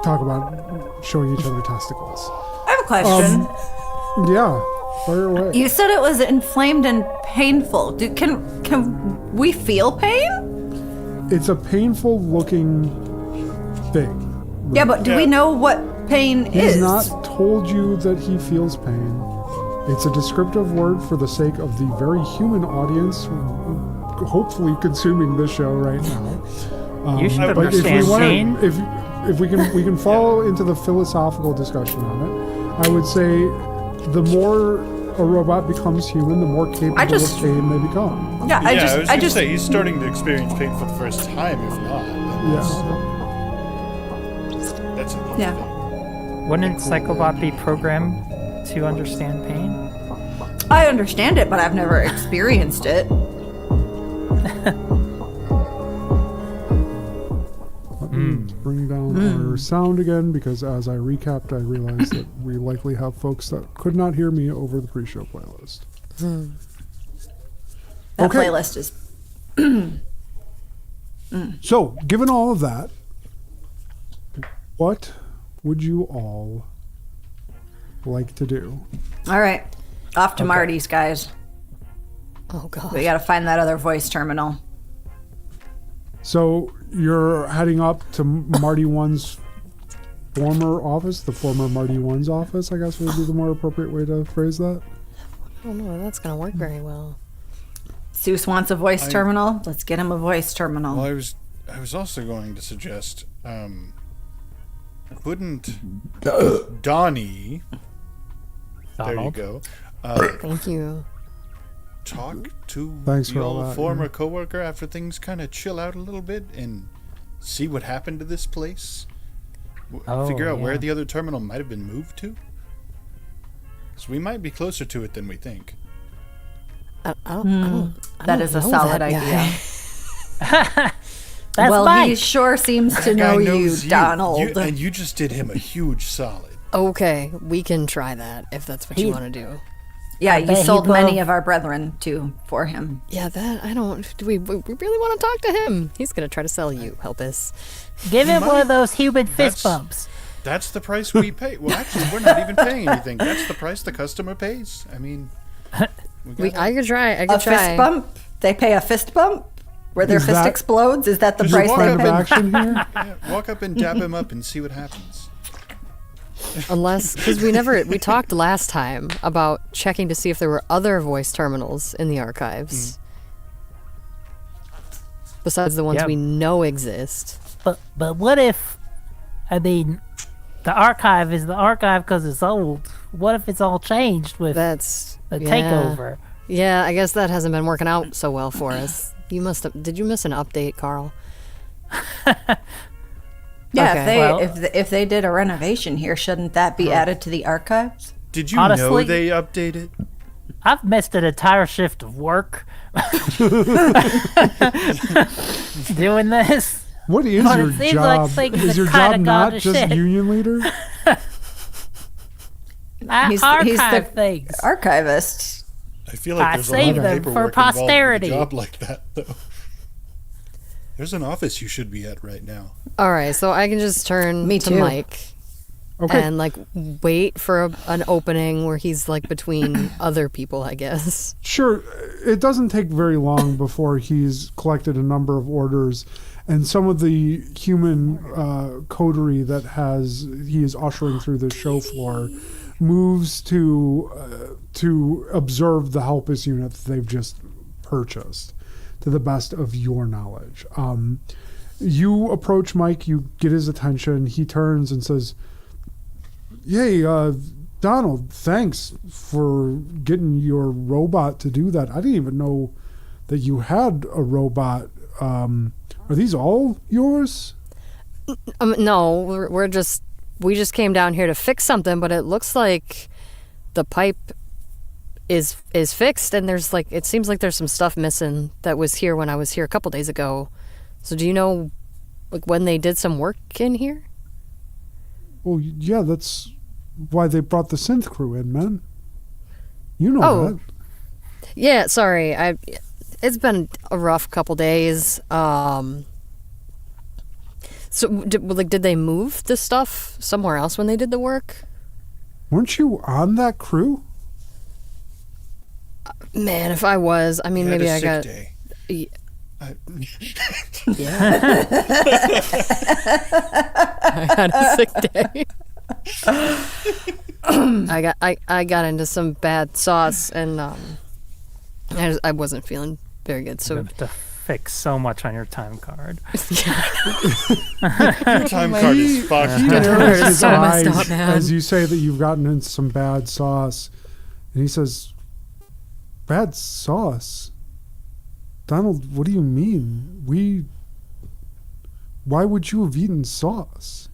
talk about showing each other testicles. I have a question. Yeah, fire away. You said it was inflamed and painful. Can we feel pain? It's a painful looking thing. Yeah, but do we know what pain He's is? not told you that he feels pain. It's a descriptive word for the sake of the very human audience hopefully consuming this show right now. You should But if we understand want pain. if we can follow into the philosophical discussion on it, I would say the more a robot becomes human, the more capable of pain they become. Yeah, I was I gonna just say he's starting to experience pain for the first time, if not. That's a Yeah. thing. Wouldn't Psychobot be programmed to understand pain? I understand it, but I've never experienced it. Let me bring down our sound again, because as I recapped, I realized that we likely have folks that could not hear me over the pre-show playlist. That Okay. playlist is So, given all of that, what would you all like to do? all right. Off to Marty's, guys. Oh god. We gotta find that other voice terminal. So, you're heading up to Marty One's former office, the former Marty One's office, I guess would be the more appropriate way to phrase that. I don't know if that's gonna work very well. Seuss wants a voice terminal. Let's get him a voice terminal. Well, I was also going to suggest, wouldn't Donnie, there you Donald? go, Thank you. talk to Thanks the for all old that, former coworker after things kind of chill out a little bit and see what happened to this place? Figure out where yeah. the other terminal might have been moved to? Because we might be closer to it than we think. I don't That is a know solid that idea. guy. That's Well, Mike. he sure seems to That guy know you, knows Donald. and you just did him a huge solid. Okay, we can try that if that's what you want to do. Yeah, you bet he sold many both- of our brethren for him. Yeah, that I don't. Do we really want to talk to him? He's gonna try to sell you. Help us. Give him one might. of those human fist That's- bumps. That's the price we pay. Well, actually, we're not even paying anything. That's the price the customer pays. I mean, I could try. I A could try. fist bump? They pay a fist bump? Where their Is fist that- explodes? Is that the Is your price plan they of pay? action here? yeah, walk up and dab him up and see what happens. Unless, because we talked last time about checking to see if there were other voice terminals in the archives. Besides the ones Yeah. we know exist. But what if, I mean, the archive is the archive because it's old. What if it's all changed with That's the yeah. takeover? Yeah, I guess that hasn't been working out so well for us. You must have. Did you miss an update, Carl? Yeah, Okay. Well- if they did a renovation here, shouldn't that be added to the archives? Did you know Honestly- they updated? I've missed an entire shift of work doing this. What is But it your seems like job? things Is have your kinda job gone not to just shit. union leader? I He's archive the things. archivist. I feel like I there's a lot save of them for paperwork involved with posterity. a job like that, though. There's an office you should be at right now. All right, so I can just turn Me to too. Mike Okay. and like wait for an opening where he's like between other people, I guess. Sure, it doesn't take very long before he's collected a number of orders, and some of the human coterie that he is ushering through the show floor moves to observe the helpless unit that they've just purchased, to the best of your knowledge. You approach Mike, you get his attention, he turns and says, "Yay, Donald, thanks for getting your robot to do that. I didn't even know that you had a robot. Are these all yours?" No, we just came down here to fix something, but it looks like the pipe is fixed, and it seems like there's some stuff missing that was here when I was here a couple days ago. So do you know like when they did some work in here? Well, yeah, that's why they brought the synth crew in, man. You know that. Yeah, sorry. It's been a rough couple days. So did they move the stuff somewhere else when they did the work? Weren't you on that crew? Man, if I was, I mean, maybe I got. Day. Yeah. I had a sick day. I got into some bad sauce, and I wasn't feeling very good. So You have to fix so much on your time card. Your time card is fucked. He up. narrows his so messed eyes up, man. as you say that you've gotten into some bad sauce, and he says, "Bad sauce? Donald, what do you mean? Why would you have eaten sauce?"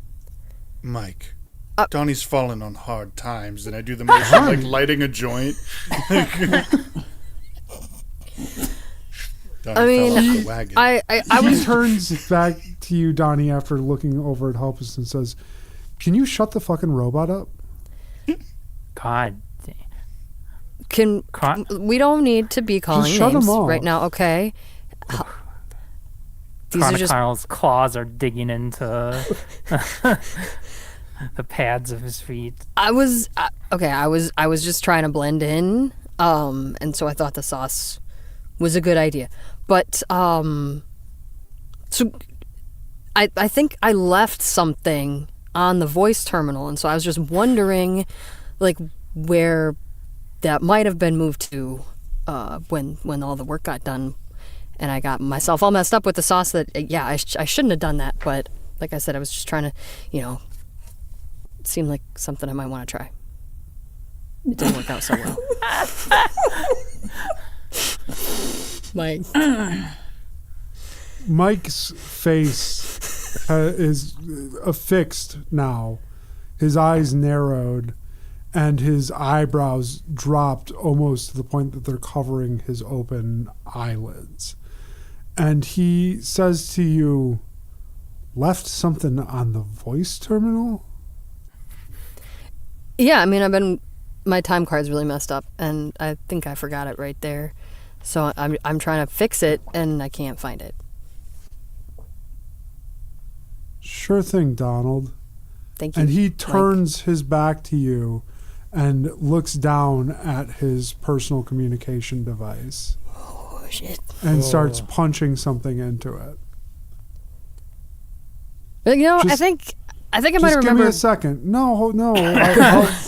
Mike, Donnie's fallen on hard times, and I do the motion like lighting a joint. Donnie I mean, fell off the wagon. I He was turns back to you, Donnie, after looking over at Helpless and says, "Can you shut the fucking robot up?" God. we don't need to be calling shut names 'em off. right now, okay? These are just Chronicle's claws are digging into the pads of his feet. I was just trying to blend in, and so I thought the sauce was a good idea. But so I think I left something on the voice terminal, and so I was just wondering, like, where that might have been moved to when all the work got done, and I got myself all messed up with the sauce. That I shouldn't have done that, but like I said, I was just trying to, it seemed like something I might want to try. It didn't work out so well. Mike's face is affixed now. His eyes narrowed, and his eyebrows dropped almost to the point that they're covering his open eyelids. And he says to you, "Left something on the voice terminal?" Yeah, I mean, my time card's really messed up, and I think I forgot it right there. So I'm trying to fix it, and I can't find it. "Sure thing, Donald." Thank you. And he Mike. turns his back to you and looks down at his personal communication device Oh shit! and starts punching something into it. But, I Just- think I might Just give me remember. a second. No,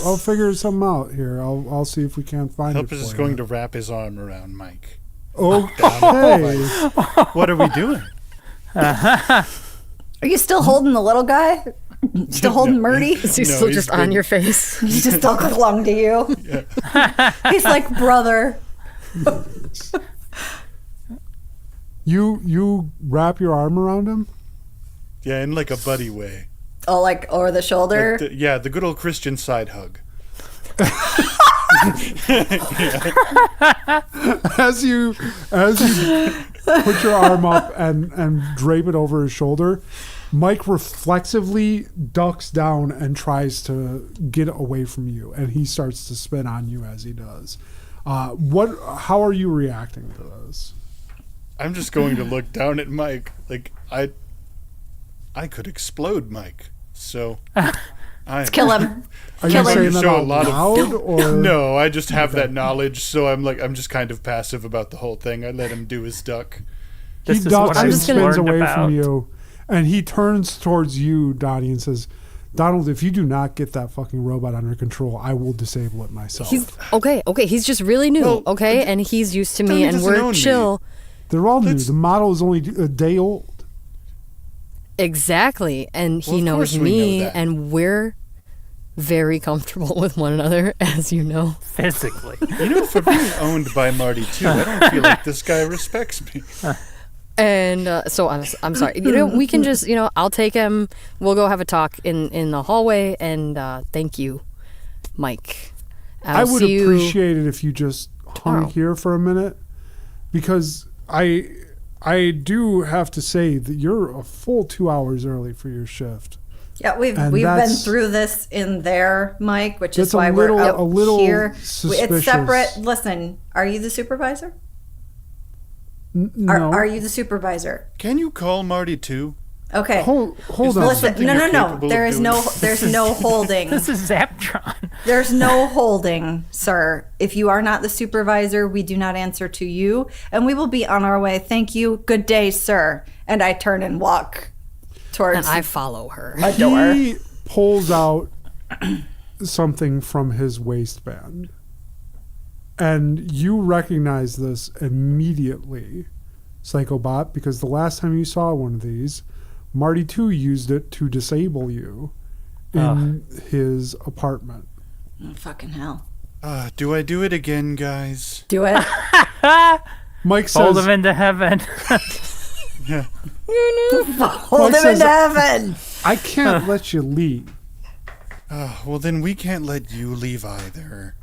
I'll figure something out here. I'll see if we can't find Helpless it is for going you. to wrap his arm around Mike. Okay. What are we doing? Are you still holding the little guy? Still holding Murdy? Is he No, still he's just on been- your face? He just still clung to you. He's like, brother. You wrap your arm around him? Yeah, in like a buddy way. Oh, like over the shoulder. Like the good old Christian side hug. As you put your arm up and drape it over his shoulder, Mike reflexively ducks down and tries to get away from you, and he starts to spin on you as he does. How are you reacting to this? I'm just going to look down at Mike. Like, I could explode Mike. So Let's kill him. Are Kill you him. saying that Show a out lot of- loud? Or? No, I just have that knowledge, so I'm just kind of passive about the whole thing. I let him do his duck. He This is ducks what and I've spins learned away about. from you, and he turns towards you, Donnie, and says, Donald, if you do not get that fucking robot under control, I will disable it myself. He's okay. He's just really new. Well, Okay, and he's used to me, Donnie and doesn't we're own me. chill. They're all new. Let's- The model is only a day old. Exactly, and he Well, of knows course we me, know that. and we're very comfortable with one another, as you know. Physically. You know, for being owned by Marty too, I don't feel like this guy respects me. And so I'm sorry. We can just I'll take him. We'll go have a talk in the hallway. And thank you, Mike. I I'll would see you appreciate it if you just hung tomorrow. here for a minute, because I do have to say that you're a full 2 hours early for your shift. Yeah, we've And been that's- through this in there, Mike, which is That's a why little- we're out a little here. suspicious. It's separate. Listen, are you the supervisor? No. Are you the supervisor? Can you call Marty too? Okay. Hold Is on. this Listen, something no. you're capable There of is doing? there's no holding. This is Zaptron. There's no holding, sir. If you are not the supervisor, we do not answer to you, and we will be on our way. Thank you. Good day, sir. And I turn and walk towards and I follow her. a door. He pulls out something from his waistband, and you recognize this immediately, Psychobot, because the last time you saw one of these, Marty 2 used it to disable you in his apartment. Oh, fucking hell. Do I do it again, guys? Do it. Mike Fold says, him into heaven. Hold him says- into heaven. I can't let you leave. Well, then we can't let you leave either.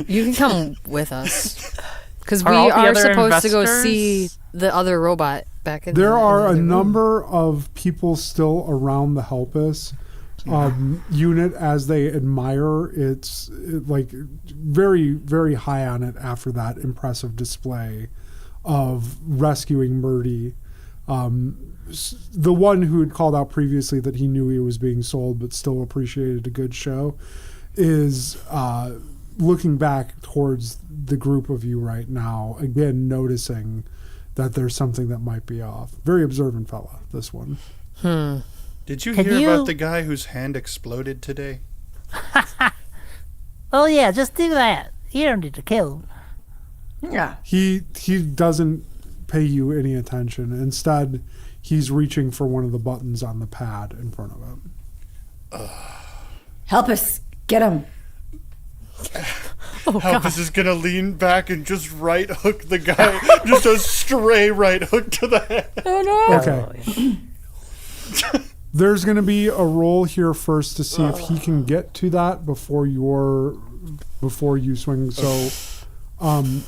You can come with us because we Are all the are other supposed to go see investors- the other robot back in. There are a in the room. number of people still around the Helpus unit as they admire its like very, very high on it after that impressive display of rescuing Murdy. The one who had called out previously that he knew he was being sold but still appreciated a good show is looking back towards the group of you right now, again noticing that there's something that might be off. Very observant fella, this one. Did you Can hear you- about the guy whose hand exploded today? Oh yeah, just do that. You don't need to kill him. Yeah. He doesn't pay you any attention. Instead, he's reaching for one of the buttons on the pad in front of him. Help us. Get him. Elvis is gonna lean back and just right hook the guy, just a stray right hook to the head. Okay. There's going to be a roll here first to see if he can get to that before you swing. So, I'm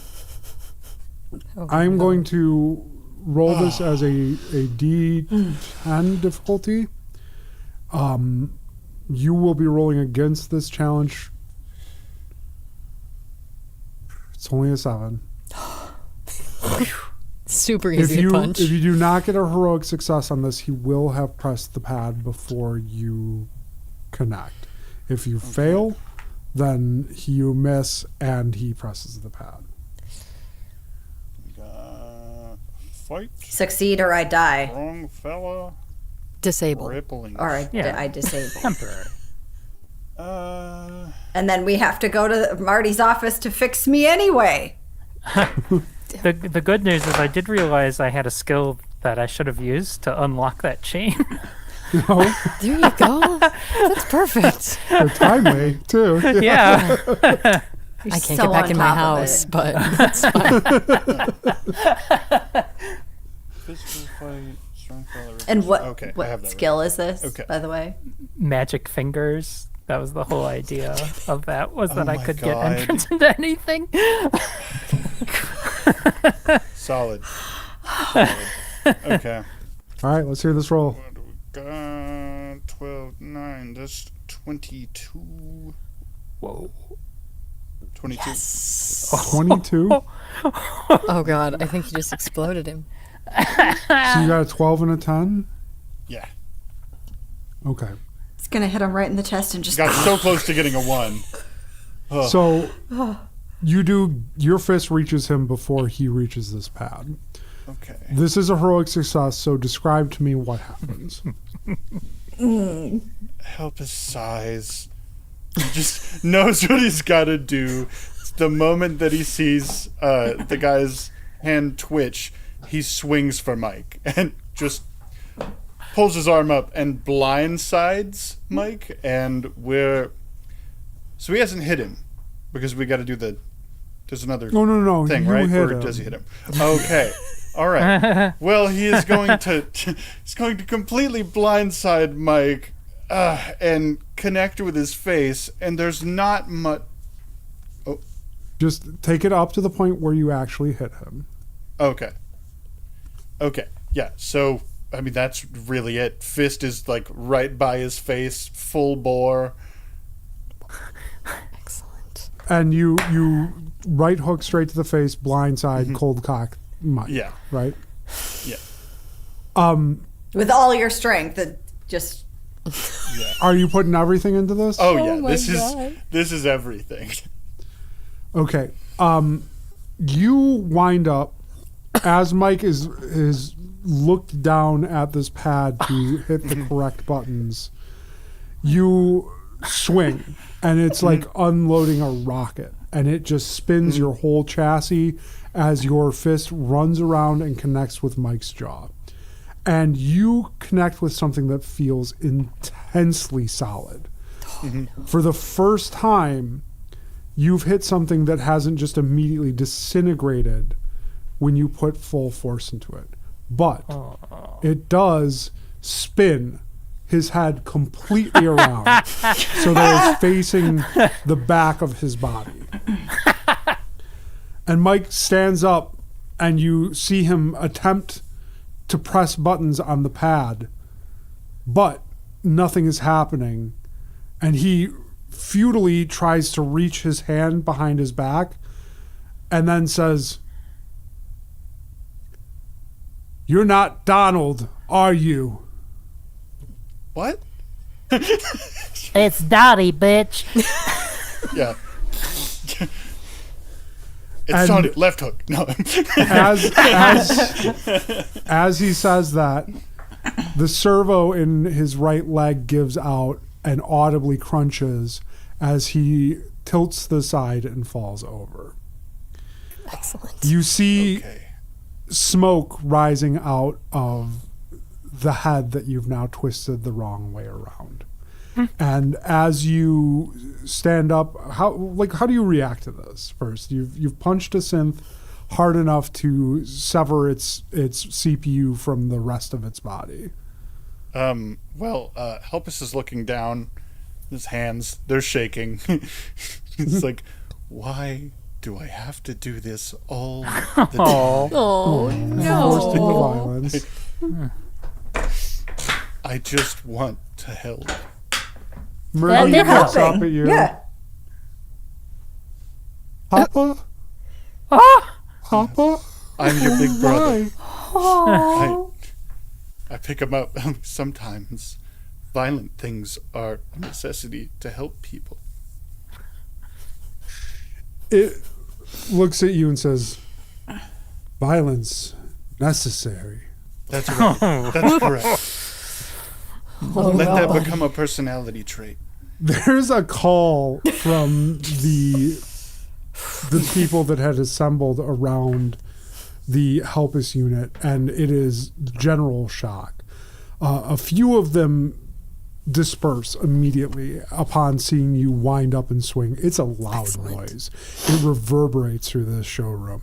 going to roll this as a D10 difficulty. You will be rolling against this challenge. It's only a 7. Super easy to punch. If you do not get a heroic success on this, he will have pressed the pad before you connect. If you fail, then you miss and he presses the pad. Fight, Succeed or I die. wrong fella, Disabled. rippling. Or I Yeah. disable. Temporary. And then we have to go to Marty's office to fix me anyway. The good news is I did realize I had a skill that I should have used to unlock that chain. No, There you go. That's perfect. they're timely too. Yeah. I can't so get back on in my top of house, it. but that's fine. Physical fight, strong fella. And what Okay, I have what that skill is this, Okay. by the way? Magic fingers. That was the whole idea of that, was that I my could get God. entrance into anything. Solid. Okay. All right, let's hear this roll. What do we got? 12, 9. That's 22. Whoa. 22. 22. Oh god, I think he just exploded him. So you got a 12 and a 10? Yeah. Okay. It's gonna hit him right in the chest and just Got so close to getting a 1. So you do. Your fist reaches him before he reaches this pad. Okay. This is a heroic success. So describe to me what happens. Help his size. He just knows what he's got to do. The moment that he sees the guy's hand twitch, he swings for Mike and just pulls his arm up and blindsides Mike. And so he hasn't hit him because we got to do there's another No. thing, You right? hit Or him. does he hit him? Okay. All right. Well, he is going to completely blindside Mike and connect with his face, and there's not much. Just take it up to the point where you actually hit him. Okay. Yeah. So I mean, that's really it. Fist is like right by his face, full bore. Excellent. And you right hook straight to the face, blindside, cold cock Mike. Yeah. Right? Yeah. with all your strength. It just Are you putting everything into this? Oh yeah. my This God. is everything. Okay. You wind up as Mike is looked down at this pad to hit the correct buttons. You swing, and it's like unloading a rocket, and it just spins your whole chassis as your fist runs around and connects with Mike's jaw. And you connect with something that feels intensely solid. For the first time, you've hit something that hasn't just immediately disintegrated when you put full force into it. But it does spin his head completely around so that it's facing the back of his body. And Mike stands up, and you see him attempt to press buttons on the pad, but nothing is happening. And he futilely tries to reach his hand behind his back and then says, "You're not Donald, are you?" What? It's Dottie, bitch. Yeah. It's And- Sonic, left hook. No. As he says that, the servo in his right leg gives out and audibly crunches as he tilts to the side and falls over. Excellent. You see Okay. smoke rising out of the head that you've now twisted the wrong way around. And as you stand up, how do you react to this? First, you've punched a synth hard enough to sever its CPU from the rest of its body. Well, Helpus is looking down. His hands, they're shaking. He's like, why do I have to do this all the time? Oh Forced into no! violence. I just want to help. Murdy did looks help. up at you. yeah. Papa? Papa? I'm your big brother. Why? I pick him up. Sometimes violent things are a necessity to help people. It looks at you and says, "Violence necessary." That's right. That's correct. Let that become a personality trait. There's a call from the people that had assembled around the Helpus unit, and it is general shock. A few of them disperse immediately upon seeing you wind up and swing. It's a loud noise. It reverberates through this showroom.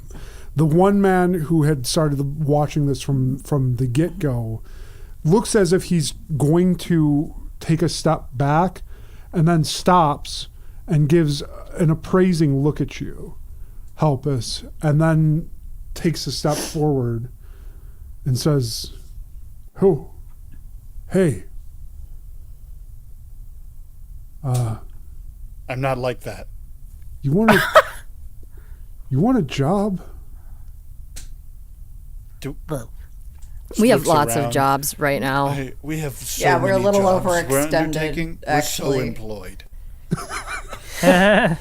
The one man who had started watching this from the get-go looks as if he's going to take a step back and then stops and gives an appraising look at you, Helpus, and then takes a step forward and says, "Oh, hey. I'm not like that. You want a job?" We have looks lots around. of jobs right now. We have so Yeah, we're a many little jobs we're overextended, undertaking. We're so actually. employed. We're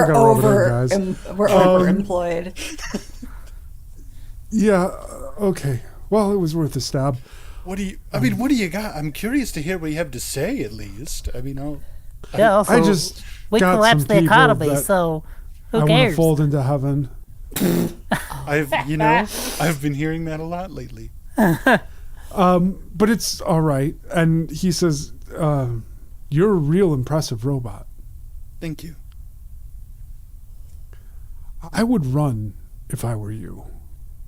guys. we're overemployed. Yeah. Okay. Well, it was worth a stab. What do you got? I'm curious to hear what you have to say, at least. I mean, Yeah, also, I just we got collapsed some the people economy, that so I who want to cares? fold into heaven. I've been hearing that a lot lately. But it's all right. And he says, "You're a real impressive robot. Thank you. I would run if I were you."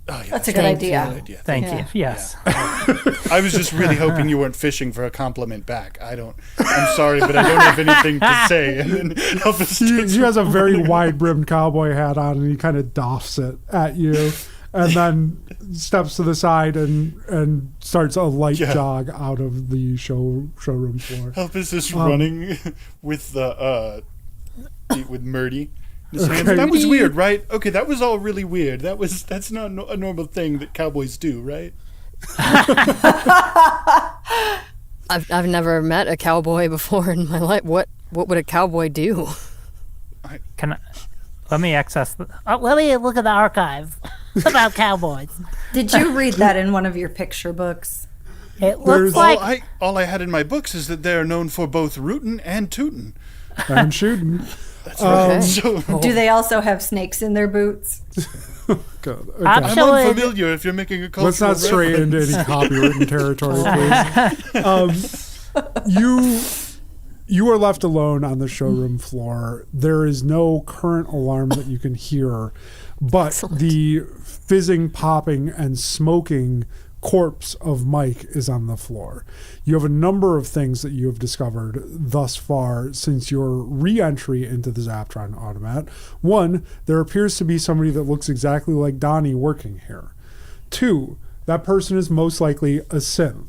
Oh, yeah, That's a good Thank idea. Thank Yeah. you. Yes. I was just really hoping you weren't fishing for a compliment back. I'm sorry, but I don't have anything to say. And then Elvis He has a very wide-brimmed cowboy hat on, and he kind of doffs it at you, and then steps to the side and starts a light Yeah. jog out of the showroom floor. Elvis is running with with Murdy. in his hands. Okay. That was weird, right? Okay, that was all really weird. That's not a normal thing that cowboys do, right? I've never met a cowboy before in my life. What would a cowboy do? Let me access the. Let me look at the archive about cowboys. Did you read that in one of your picture books? It There's- looks like All I had in my books is that they are known for both rootin' and tootin'. And shooting. Okay. So Do they also have snakes in their boots? Good. Okay. I'm Actually, unfamiliar if you're making a cultural Let's not stray into reference. any copywritten territory, please. You are left alone on the showroom floor. There is no current alarm that you can hear, but Excellent. the fizzing, popping, and smoking corpse of Mike is on the floor. You have a number of things that you have discovered thus far since your re-entry into the Zaptron automat. One, there appears to be somebody that looks exactly like Donnie working here. Two, that person is most likely a synth.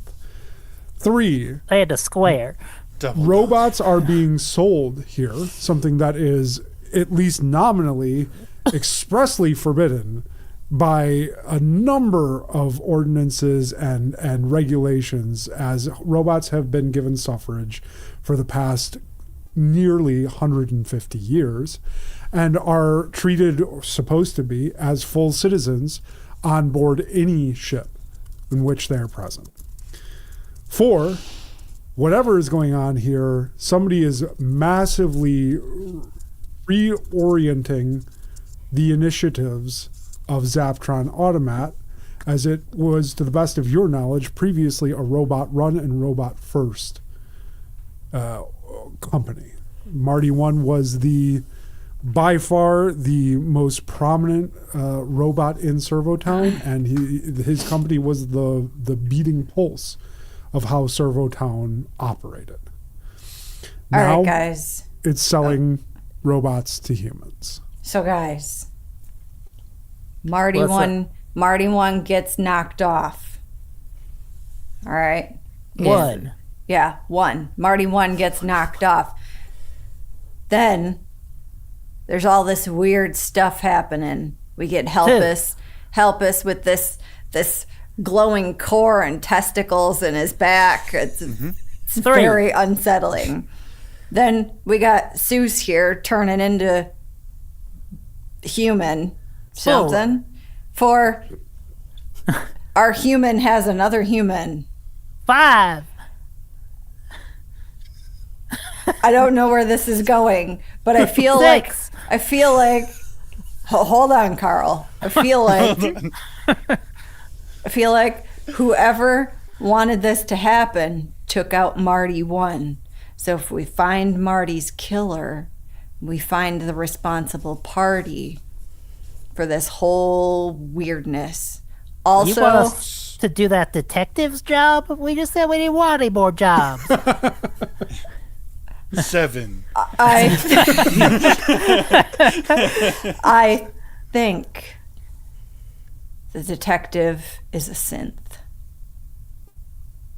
Three, they had a square. Double. robots are being sold here, something that is at least nominally expressly forbidden by a number of ordinances and regulations, as robots have been given suffrage for the past nearly 150 years and are treated, or supposed to be, as full citizens on board any ship in which they are present. Four, whatever is going on here, somebody is massively reorienting the initiatives of Zaptron Automat, as it was, to the best of your knowledge, previously a robot run and robot first company. Marty One was by far the most prominent robot in Servotown, and his company was the beating pulse of how Servotown operated. All Now right, guys. it's selling robots to humans. So, guys, Marty What's one gets knocked off. All right. One. Yeah, one. Marty one gets knocked off. Then there's all this weird stuff happening. We get help us with this glowing core and testicles in his back. It's very unsettling. Then we got Seuss here turning into human something. For our human has another human. 5. I don't know where this is going, but I feel 6. like hold on, Carl. I feel like whoever wanted this to happen took out Marty one. So if we find Marty's killer, we find the responsible party for this whole weirdness. You want Also, us to do that detective's job? We just said we didn't want any more jobs. 7. I think the detective is a synth.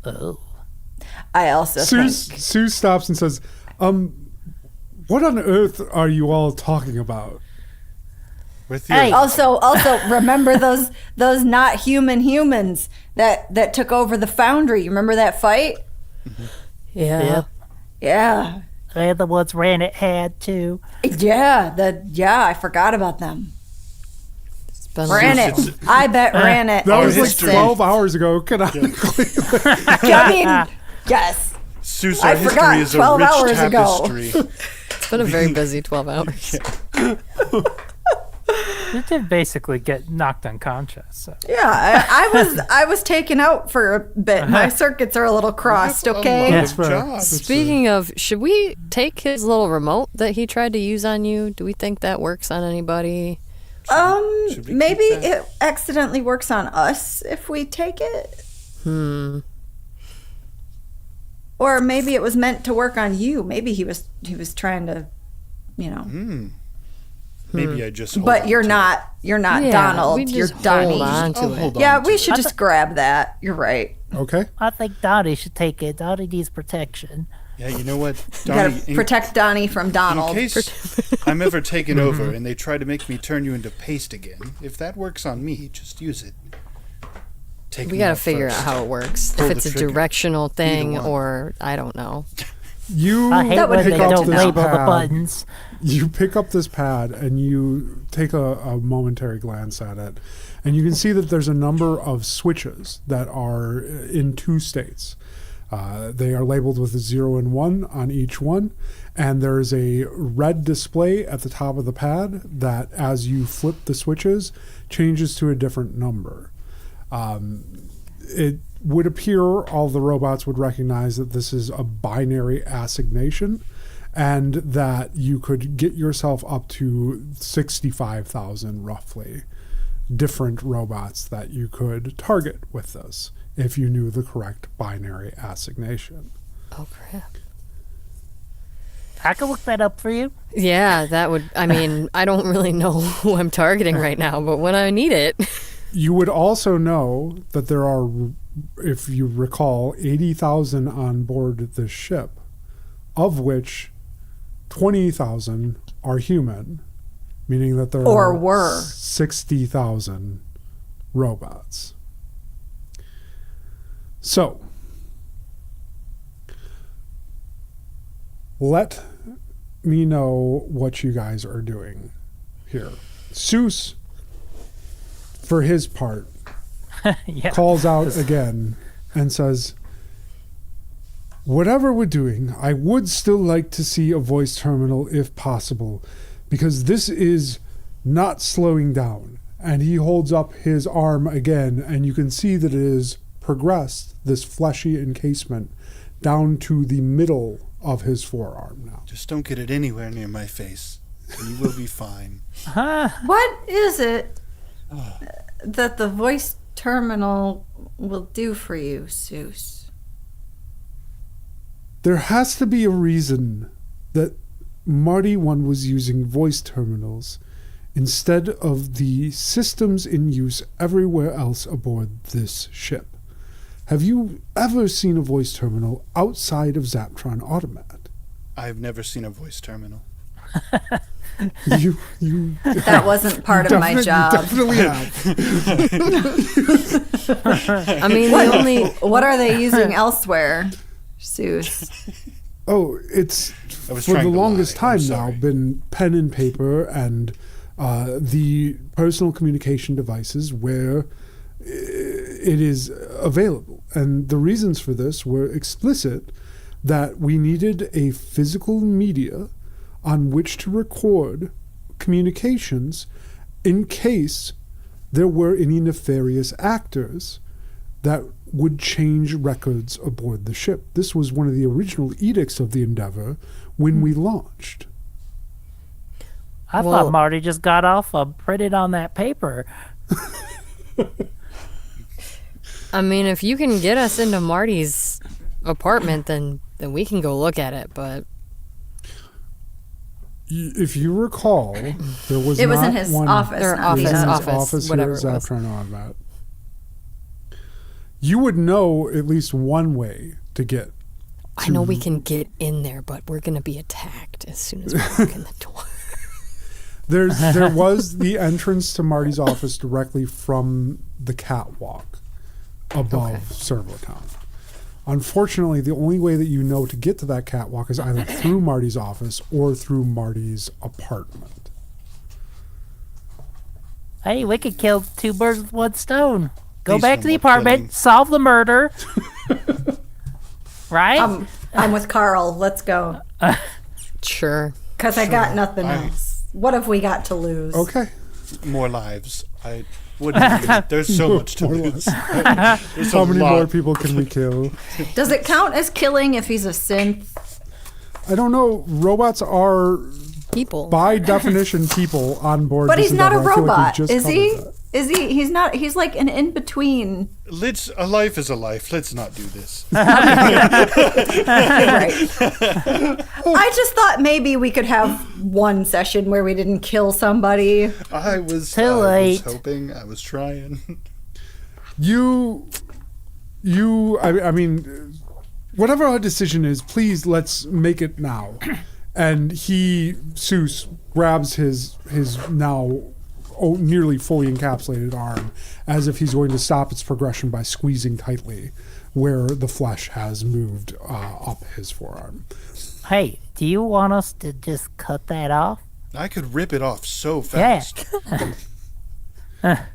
Oh. I also Sue stops and says, what on earth are you all talking about? With you. Hey. Also, remember those not human humans that took over the foundry? Remember that fight? Yeah. Yep. Yeah, They're the ones Ranit had, too. yeah, I forgot about them. It's been Ran it. I bet ran it. That was like history. 12 hours ago, canonically. I mean, yes. Seuss, I our history forgot is a 12 rich hours ago. tapestry. It's been a very busy 12 hours. You did basically get knocked unconscious. So. Yeah, I was taken out for a bit. My circuits are a little crossed. Okay. That's fair. job. Speaking of, should we take his little remote that he tried to use on you? Do we think that works on anybody? Should we Maybe keep that? it accidentally works on us if we take it. Or maybe it was meant to work on you. Maybe he was trying to, you know. Maybe I just. hold But on you're to not. You're not Yeah, Donald. we You're just Donnie. hold on to I'll it. hold on Yeah, to we it. should just grab that. You're right. Okay. I think Donnie should take it. Donnie needs protection. Yeah, you know what, You Donnie? gotta protect Donnie from in Donald. case I'm ever taken over and they try to make me turn you into paste again, if that works on me, just use it. Take We me got to out figure first. out how it works. Pull If the it's a trigger. directional thing one. or I don't know. You I hate That would when be they good to don't know. label the pad. buttons. You pick up this pad and you take a momentary glance at it, and you can see that there's a number of switches that are in two states. They are labeled with a 0 and 1 on each one, and there's a red display at the top of the pad that, as you flip the switches, changes to a different number. It would appear all the robots would recognize that this is a binary assignation, and that you could get yourself up to 65,000 roughly different robots that you could target with this if you knew the correct binary assignation. Oh, crap. I can look that up for you. Yeah, that would, I mean, I don't really know who I'm targeting right now, but when I need it. You would also know that there are, if you recall, 80,000 on board this ship, of which 20,000 are human, meaning that there Or are were. 60,000 robots. So, let me know what you guys are doing here. Seuss, for his part, Yeah. calls out again and says, whatever we're doing, I would still like to see a voice terminal if possible, because this is not slowing down. And he holds up his arm again, and you can see that it is progressed, this fleshy encasement, down to the middle of his forearm now. Just don't get it anywhere near my face, and you will be fine. What is it that the voice terminal will do for you, Seuss? There has to be a reason that Marty 1 was using voice terminals instead of the systems in use everywhere else aboard this ship. Have you ever seen a voice terminal outside of Zaptron Automat? I've never seen a voice terminal. You That wasn't part of my job. definitely have. I mean, the only. What are they using elsewhere, Seuss? Oh, it's I was for trying the to longest lie. I'm time now sorry. been pen and paper and the personal communication devices where it is available. And the reasons for this were explicit, that we needed a physical media on which to record communications in case there were any nefarious actors that would change records aboard the ship. This was one of the original edicts of the Endeavor when we launched. I Well- thought Marty just got off of printed on that paper. I mean, if you can get us into Marty's apartment, then we can go look at it. But If you recall, there was It was not in his one office. Their not It was the in his office, office whatever here it at was. Zaptron Automat. You would know at least one way to get. I know we can get in there, but we're going to be attacked as soon as we walk in the door. There was the entrance to Marty's office directly from the catwalk above Servo Town. Unfortunately, the only way that you know to get to that catwalk is either through Marty's office or through Marty's apartment. Hey, we could kill two birds with one stone. Go These back to the somewhat apartment, killing. solve the murder. Right? I'm with Carl. Let's go. Sure. Because I got nothing else. What have we got to lose? Okay. More lives. What do you mean? There's so much to More lose. There's How a many lot. more people can we kill? Does it count as killing if he's a synth? I don't know. Robots are, People. by definition, people on board. But this he's not a endeavor. I feel like we robot, just is he? covered that. Is he? He's not. He's like an in between. A life is a life. Let's not do this. Right. I just thought maybe we could have one session where we didn't kill somebody. I was late. hoping. I was trying. I mean, whatever our decision is, please let's make it now. And Seuss grabs his now nearly fully encapsulated arm as if he's going to stop its progression by squeezing tightly where the flesh has moved up his forearm. Hey, do you want us to just cut that off? I could rip it off so fast.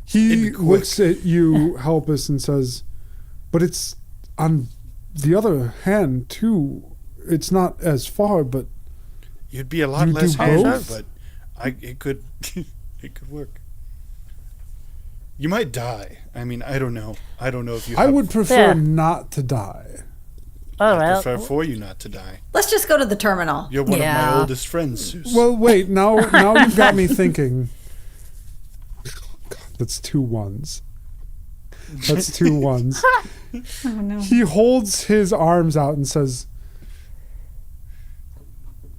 He It'd be quick. looks at you, Helpus, and says, but it's on the other hand, too. It's not as far, but You'd be a lot You less do hands, both? but it could it could work. You might die. I mean, I don't know. I don't know if you. I have- would prefer Yeah. not to die. Oh, I well. prefer for you not to die. Let's just go to the terminal. You're one of Yeah. my oldest friends, Seuss. Well, wait. Now you've got me thinking. God, that's 2 ones. That's 2 ones. Oh no. He holds his arms out and says,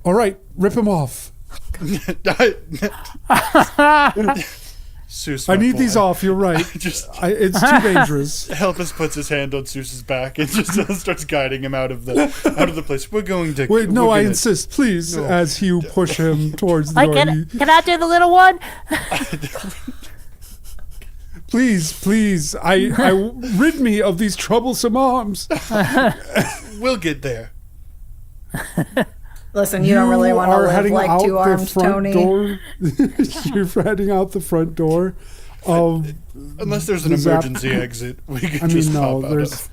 "All right, rip him off. Seuss, I my need boy. these off. You're right. It's too dangerous." Helpus puts his hand on Seuss's back and just starts guiding him out of the place. We're going to. Wait, no, we're I gonna- insist, please. No. As you push him towards the Hey, door, can I do the little one? please, I rid me of these troublesome arms. We'll get there. Listen, you don't really want to are live heading like out 2 the armed front Tony. door. You're heading out the front door of. Unless there's an The zap- emergency exit, we can I just mean, no. pop out There's. of.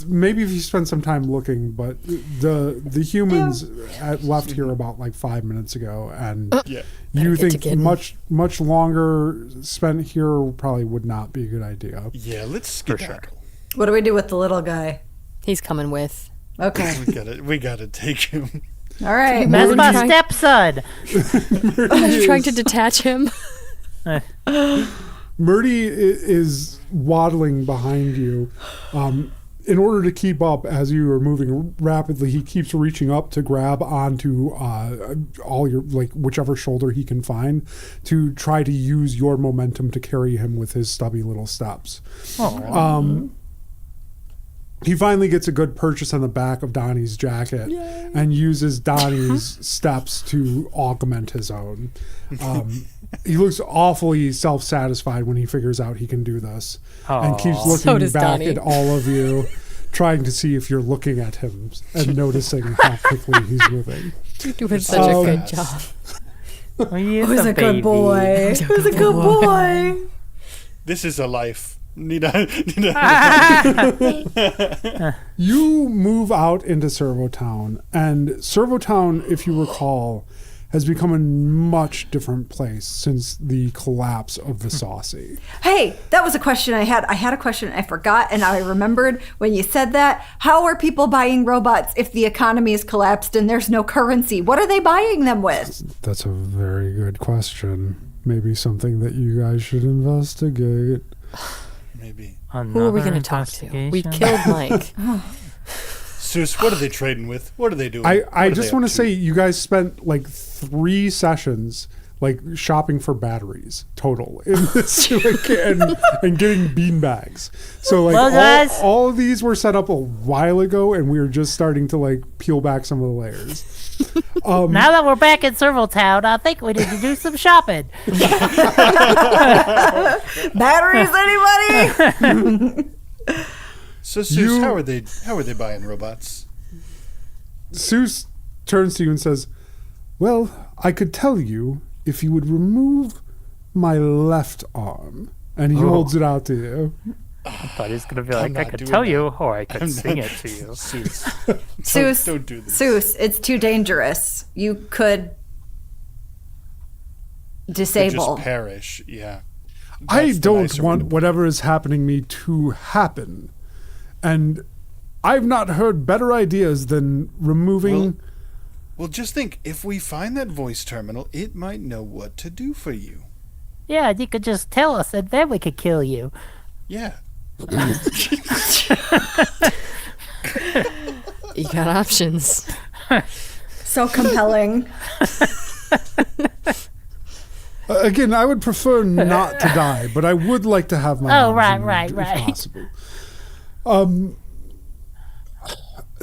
Maybe if you spend some time looking, but the humans left here about like 5 minutes ago, and Yeah. you get to think getting. much longer spent here probably would not be a good idea. Yeah, let's skedaddle. What do we do with the little guy? He's coming with. Okay. We gotta take him. All right. That's my trying- stepson. I'm trying to detach him. Murdy is waddling behind you. In order to keep up as you are moving rapidly, he keeps reaching up to grab onto all your, like, whichever shoulder he can find to try to use your momentum to carry him with his stubby little steps. He finally gets a good purchase on the back of Donnie's jacket and uses Donnie's steps to augment his own. He looks awfully self-satisfied when he figures out he can do this and keeps Aw. So looking does back Donnie. at all of you, trying to see if you're looking at him and noticing how quickly he's moving. You're doing such a good fast. job. Well, he is Who's a good baby. boy? Who's a good boy? This is a life. Need I? You move out into Servo Town, and Servo Town, if you recall, has become a much different place since the collapse of the Saucy. Hey, that was a question I had. I had a question I forgot, and I remembered when you said that. How are people buying robots if the economy is collapsed and there's no currency? What are they buying them with? That's a very good question. Maybe something that you guys should investigate. Maybe. Who are we going to talk to? We killed Mike. Seuss, what are they trading with? What are they doing? I just want to say you guys spent like 3 sessions like shopping for batteries total in this and getting bean bags. So like Well, guys. all of these were set up a while ago, and we were just starting to like peel back some of the layers. Now that we're back in Servo Town, I think we need to do some shopping. Batteries, anybody? So, Seuss, how are they buying robots? Seuss turns to you and says, well, I could tell you if you would remove my left arm. And he holds it out to you. I thought he was going to be like, I not could doing tell that. you, or I could I'm sing not- it to you. Seuss. Seuss, Don't do this. Seuss, it's too dangerous. You could disable. Just perish, yeah. I That's the don't nicer way want to- whatever is happening me to happen. And I've not heard better ideas than removing... Well, just think, if we find that voice terminal, it might know what to do for you. Yeah, you could just tell us, and then we could kill you. Yeah. You got options. So compelling. Again, I would prefer not to die, but I would like to have my Oh, arms right, removed right, if right. possible.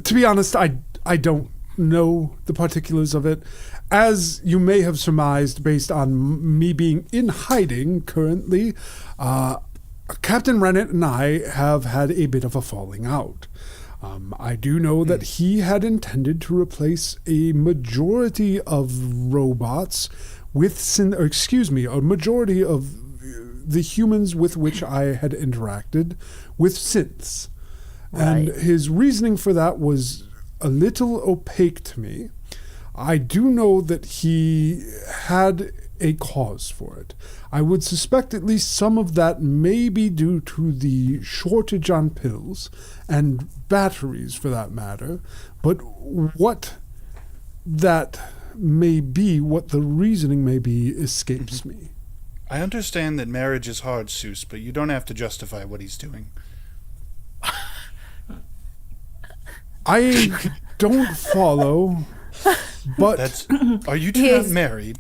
To be honest, I don't know the particulars of it. As you may have surmised based on me being in hiding currently, Captain Rennet and I have had a bit of a falling out. I do know that he had intended to replace a majority of robots with a majority of the humans with which I had interacted with synths. And Right. his reasoning for that was a little opaque to me. I do know that he had a cause for it. I would suspect at least some of that may be due to the shortage on pills and batteries for that matter, but what that may be, what the reasoning may be, escapes me. I understand that marriage is hard, Seuss, but you don't have to justify what he's doing. I don't follow, but Are you two not He's- married?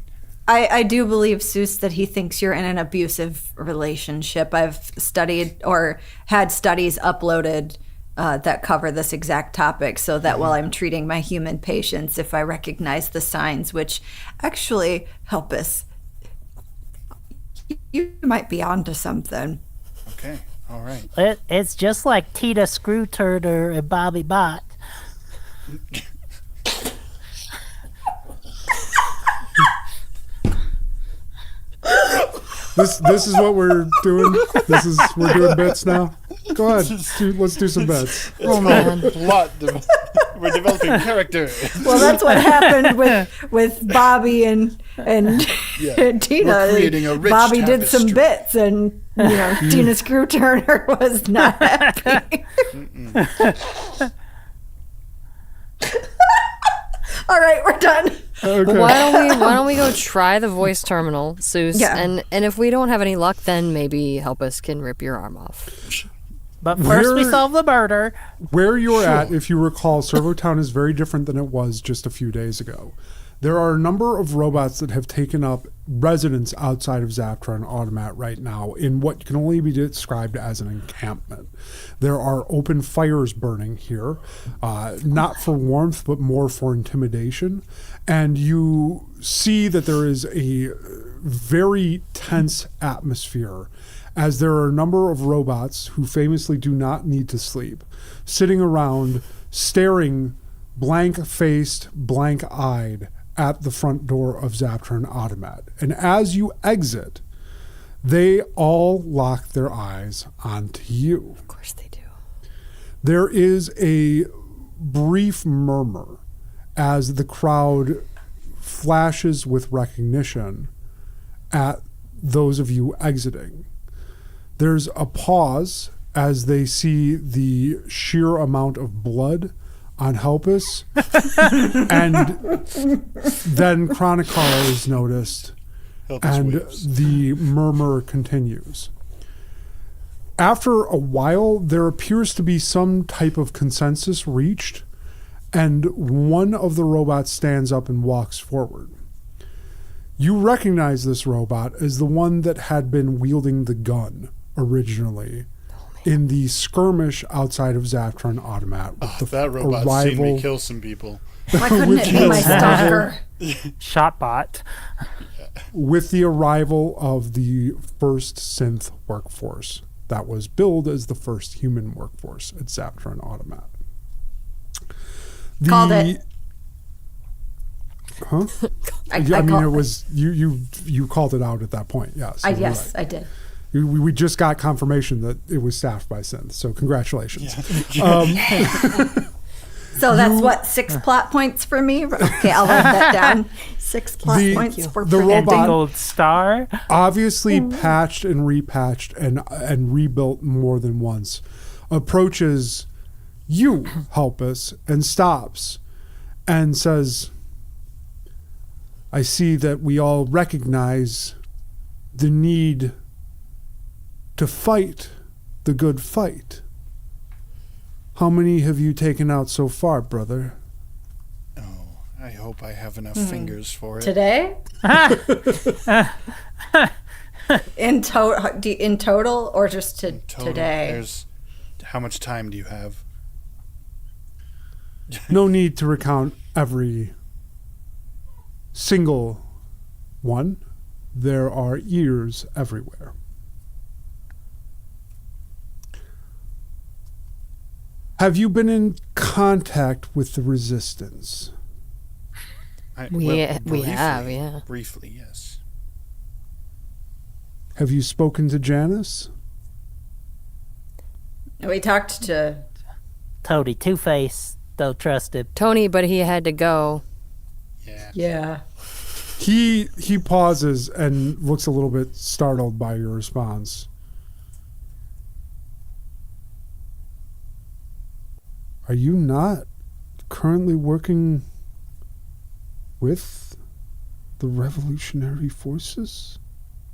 I do believe, Seuss, that he thinks you're in an abusive relationship. I've studied or had studies uploaded that cover this exact topic so that while I'm treating my human patients, if I recognize the signs, which actually help us, you might be onto something. Okay, all right. It's just like Tina Screwturner and Bobby Bot. this is what we're doing. We're doing bits now. Go ahead, let's do some bits. Oh man. We're developing character. Well, that's what happened with Bobby and Yeah. Tina. We're creating a rich Bobby did some tapestry. bits, and Tina Screwturner was not happy. All right, we're done. Okay. Why don't we go try the voice terminal, Seuss? Yeah. And if we don't have any luck, then maybe help us can rip your arm off. But first we Where- solve the murder. Where you're at, if you recall, Servotown is very different than it was just a few days ago. There are a number of robots that have taken up residence outside of Zaptra and Automat right now in what can only be described as an encampment. There are open fires burning here, not for warmth, but more for intimidation. And you see that there is a very tense atmosphere as there are a number of robots who famously do not need to sleep, sitting around staring blank-faced, blank-eyed at the front door of Zaptra and Automat. And as you exit, they all lock their eyes onto you. Of course they do. There is a brief murmur as the crowd flashes with recognition at those of you exiting. There's a pause as they see the sheer amount of blood on Helpus, and then Chronocar is noticed, Help us and waves. the murmur continues. After a while, there appears to be some type of consensus reached, and one of the robots stands up and walks forward. You recognize this robot as the one that had been wielding the gun originally in the skirmish outside of Zaptra and Automat with the That robot's seen me arrival. kill some people. Why couldn't it be my stalker? Shotbot. With the arrival of the first synth workforce that was billed as the first human workforce at Zaptron Automat. Called it. Huh? I mean, call- it was you called it out at that point. Yes. I, you're yes, right. I did. We just got confirmation that it was staffed by synth. So congratulations. So that's what, 6 plot points for me? Okay, I'll write that down. 6 plot points for the preventing. robot Gold star. obviously patched and repatched and rebuilt more than once, approaches you, Helpus, and stops and says, I see that we all recognize the need to fight the good fight. How many have you taken out so far, brother? Oh, I hope I have enough fingers for it. Today? in total or just Total, today? There's how much time do you have? No need to recount every single one. There are ears everywhere. Have you been in contact with the Resistance? We briefly, have, yeah. Briefly, yes. Have you spoken to Janice? We talked to... Toady Two-Face, don't trust him. Tony, but he had to go. Yeah. Yeah. He pauses and looks a little bit startled by your response. Are you not currently working with the revolutionary forces?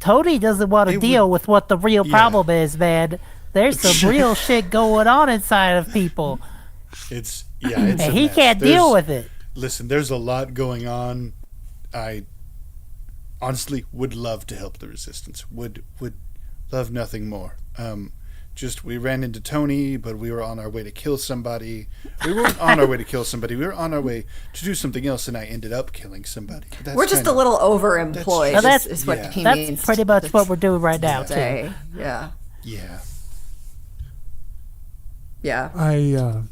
Toady doesn't want to It deal with what the real yeah. problem is, man. There's some real shit going on inside of people, It's and a he mess. can't deal with it. Listen, there's a lot going on. I honestly would love to help the Resistance. Would love nothing more. Just we ran into Tony, but we were on our way to kill somebody. We weren't on our way to kill somebody. We were on our way to do something else, and I ended up killing somebody. That's We're just a kinda- little overemployed. Now that's- is what yeah. he That's means. pretty much what we're doing right now, to too. say. Yeah. Yeah. Yeah.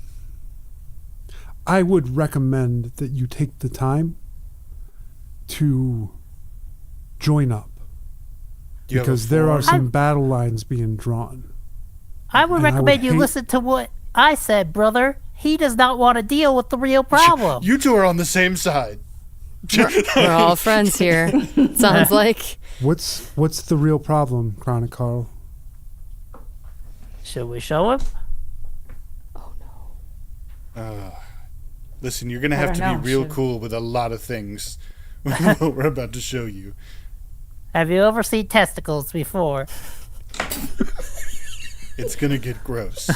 I would recommend that you take the time to join up, Do you have a because there are form? some battle lines being drawn. I would And I would recommend you hate- listen to what I said, brother. He does not want to deal with the real problem. You two are on the same side. We're all friends here. Sounds like. What's the real problem, Chronic Carl? Should we show him? Listen, you're gonna have I to don't be know, real should- cool with a lot of things. What we're about to show you. Have you ever seen testicles before? It's gonna get gross.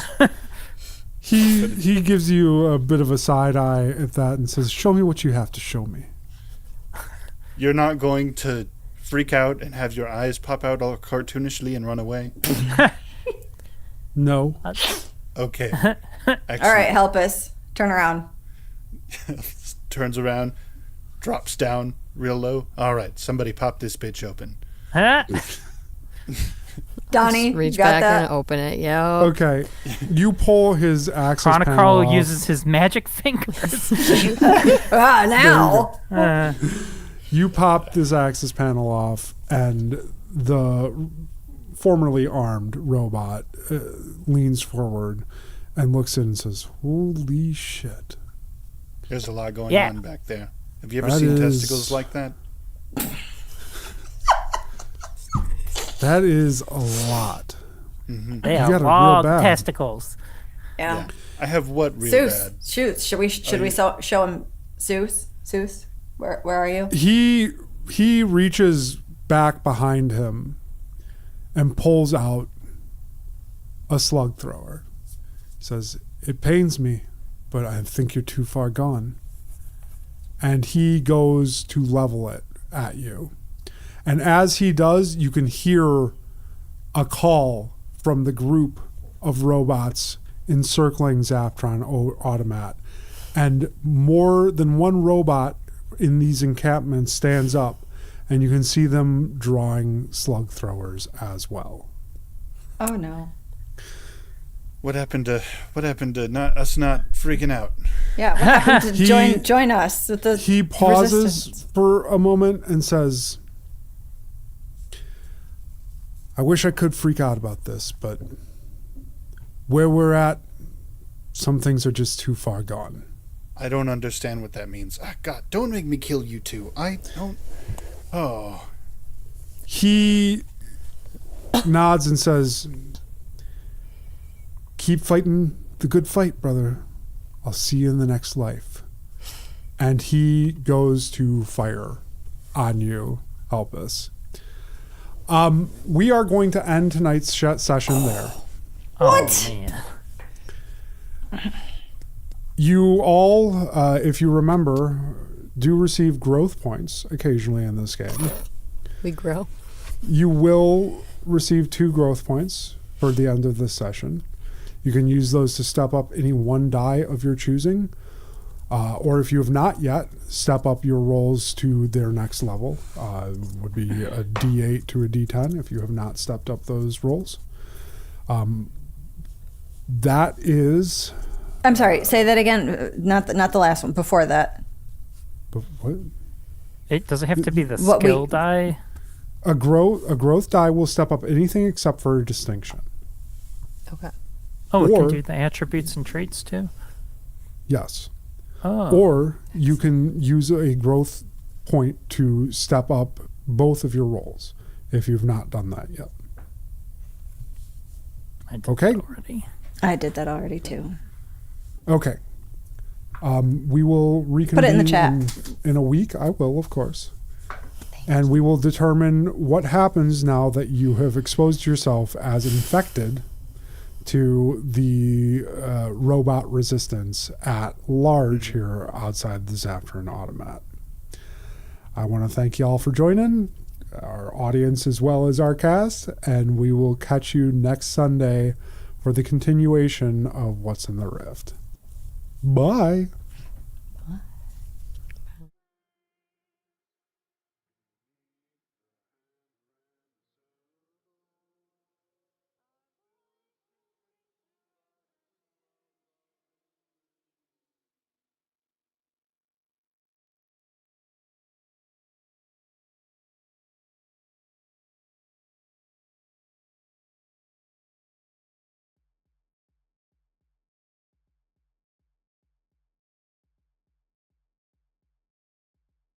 He gives you a bit of a side eye at that and says, "Show me what you have to show me." You're not going to freak out and have your eyes pop out all cartoonishly and run away? No. Okay. All right, help us. Turn around. Turns around, drops down real low. All right, somebody pop this bitch open. Huh? Donnie, you Reach got back that? and open it. Yo. Okay. You pull his access Chronic panel Carl off. uses his magic fingers. Now. You pop this access panel off, and the formerly armed robot leans forward and looks in and says, "Holy shit. There's a lot going Yeah. on back there. Have you ever That seen is- testicles like that? That is a lot." They You are got it real long bad. testicles. Yeah. I have what real Zeus, bad? shoot. Should we show him Zeus? Zeus, where are you? He reaches back behind him and pulls out a slug thrower. He says, "It pains me, but I think you're too far gone." And he goes to level it at you. And as he does, you can hear a call from the group of robots encircling Zaptron Automat. And more than one robot in these encampments stands up, and you can see them drawing slug throwers as well. Oh no. What happened to us not freaking out? Yeah, what happened to join us with the He pauses resistance? for a moment and says, I wish I could freak out about this, but where we're at, some things are just too far gone. I don't understand what that means. Ah, God, don't make me kill you two. I don't... Oh. He nods and says, keep fighting the good fight, brother. I'll see you in the next life. And he goes to fire on you, Elpis. We are going to end tonight's session there. What? Oh, man. You all, if you remember, do receive growth points occasionally in this game. We grow. You will receive 2 growth points for the end of this session. You can use those to step up any one die of your choosing, or if you have not yet, step up your rolls to their next level. Would be a D8 to a D10 if you have not stepped up those rolls. That is... I'm sorry, say that again. Not the last one, before that. What? Does it have to be the What skill die? A growth die will step up anything except for a distinction. Okay. Oh, it Or- can do the attributes and traits too? Yes. Oh. Or you can use a growth point to step up both of your rolls if you've not done that yet. I did Okay. that already. I did that already too. Okay. We will reconvene Put it in the chat. in a week. I will, of course. And we will determine what happens now that you have exposed yourself as infected to the robot resistance at large here outside the Zaptron Automat. I want to thank you all for joining, our audience as well as our cast, and we will catch you next Sunday for the continuation of What's in the Rift. Bye.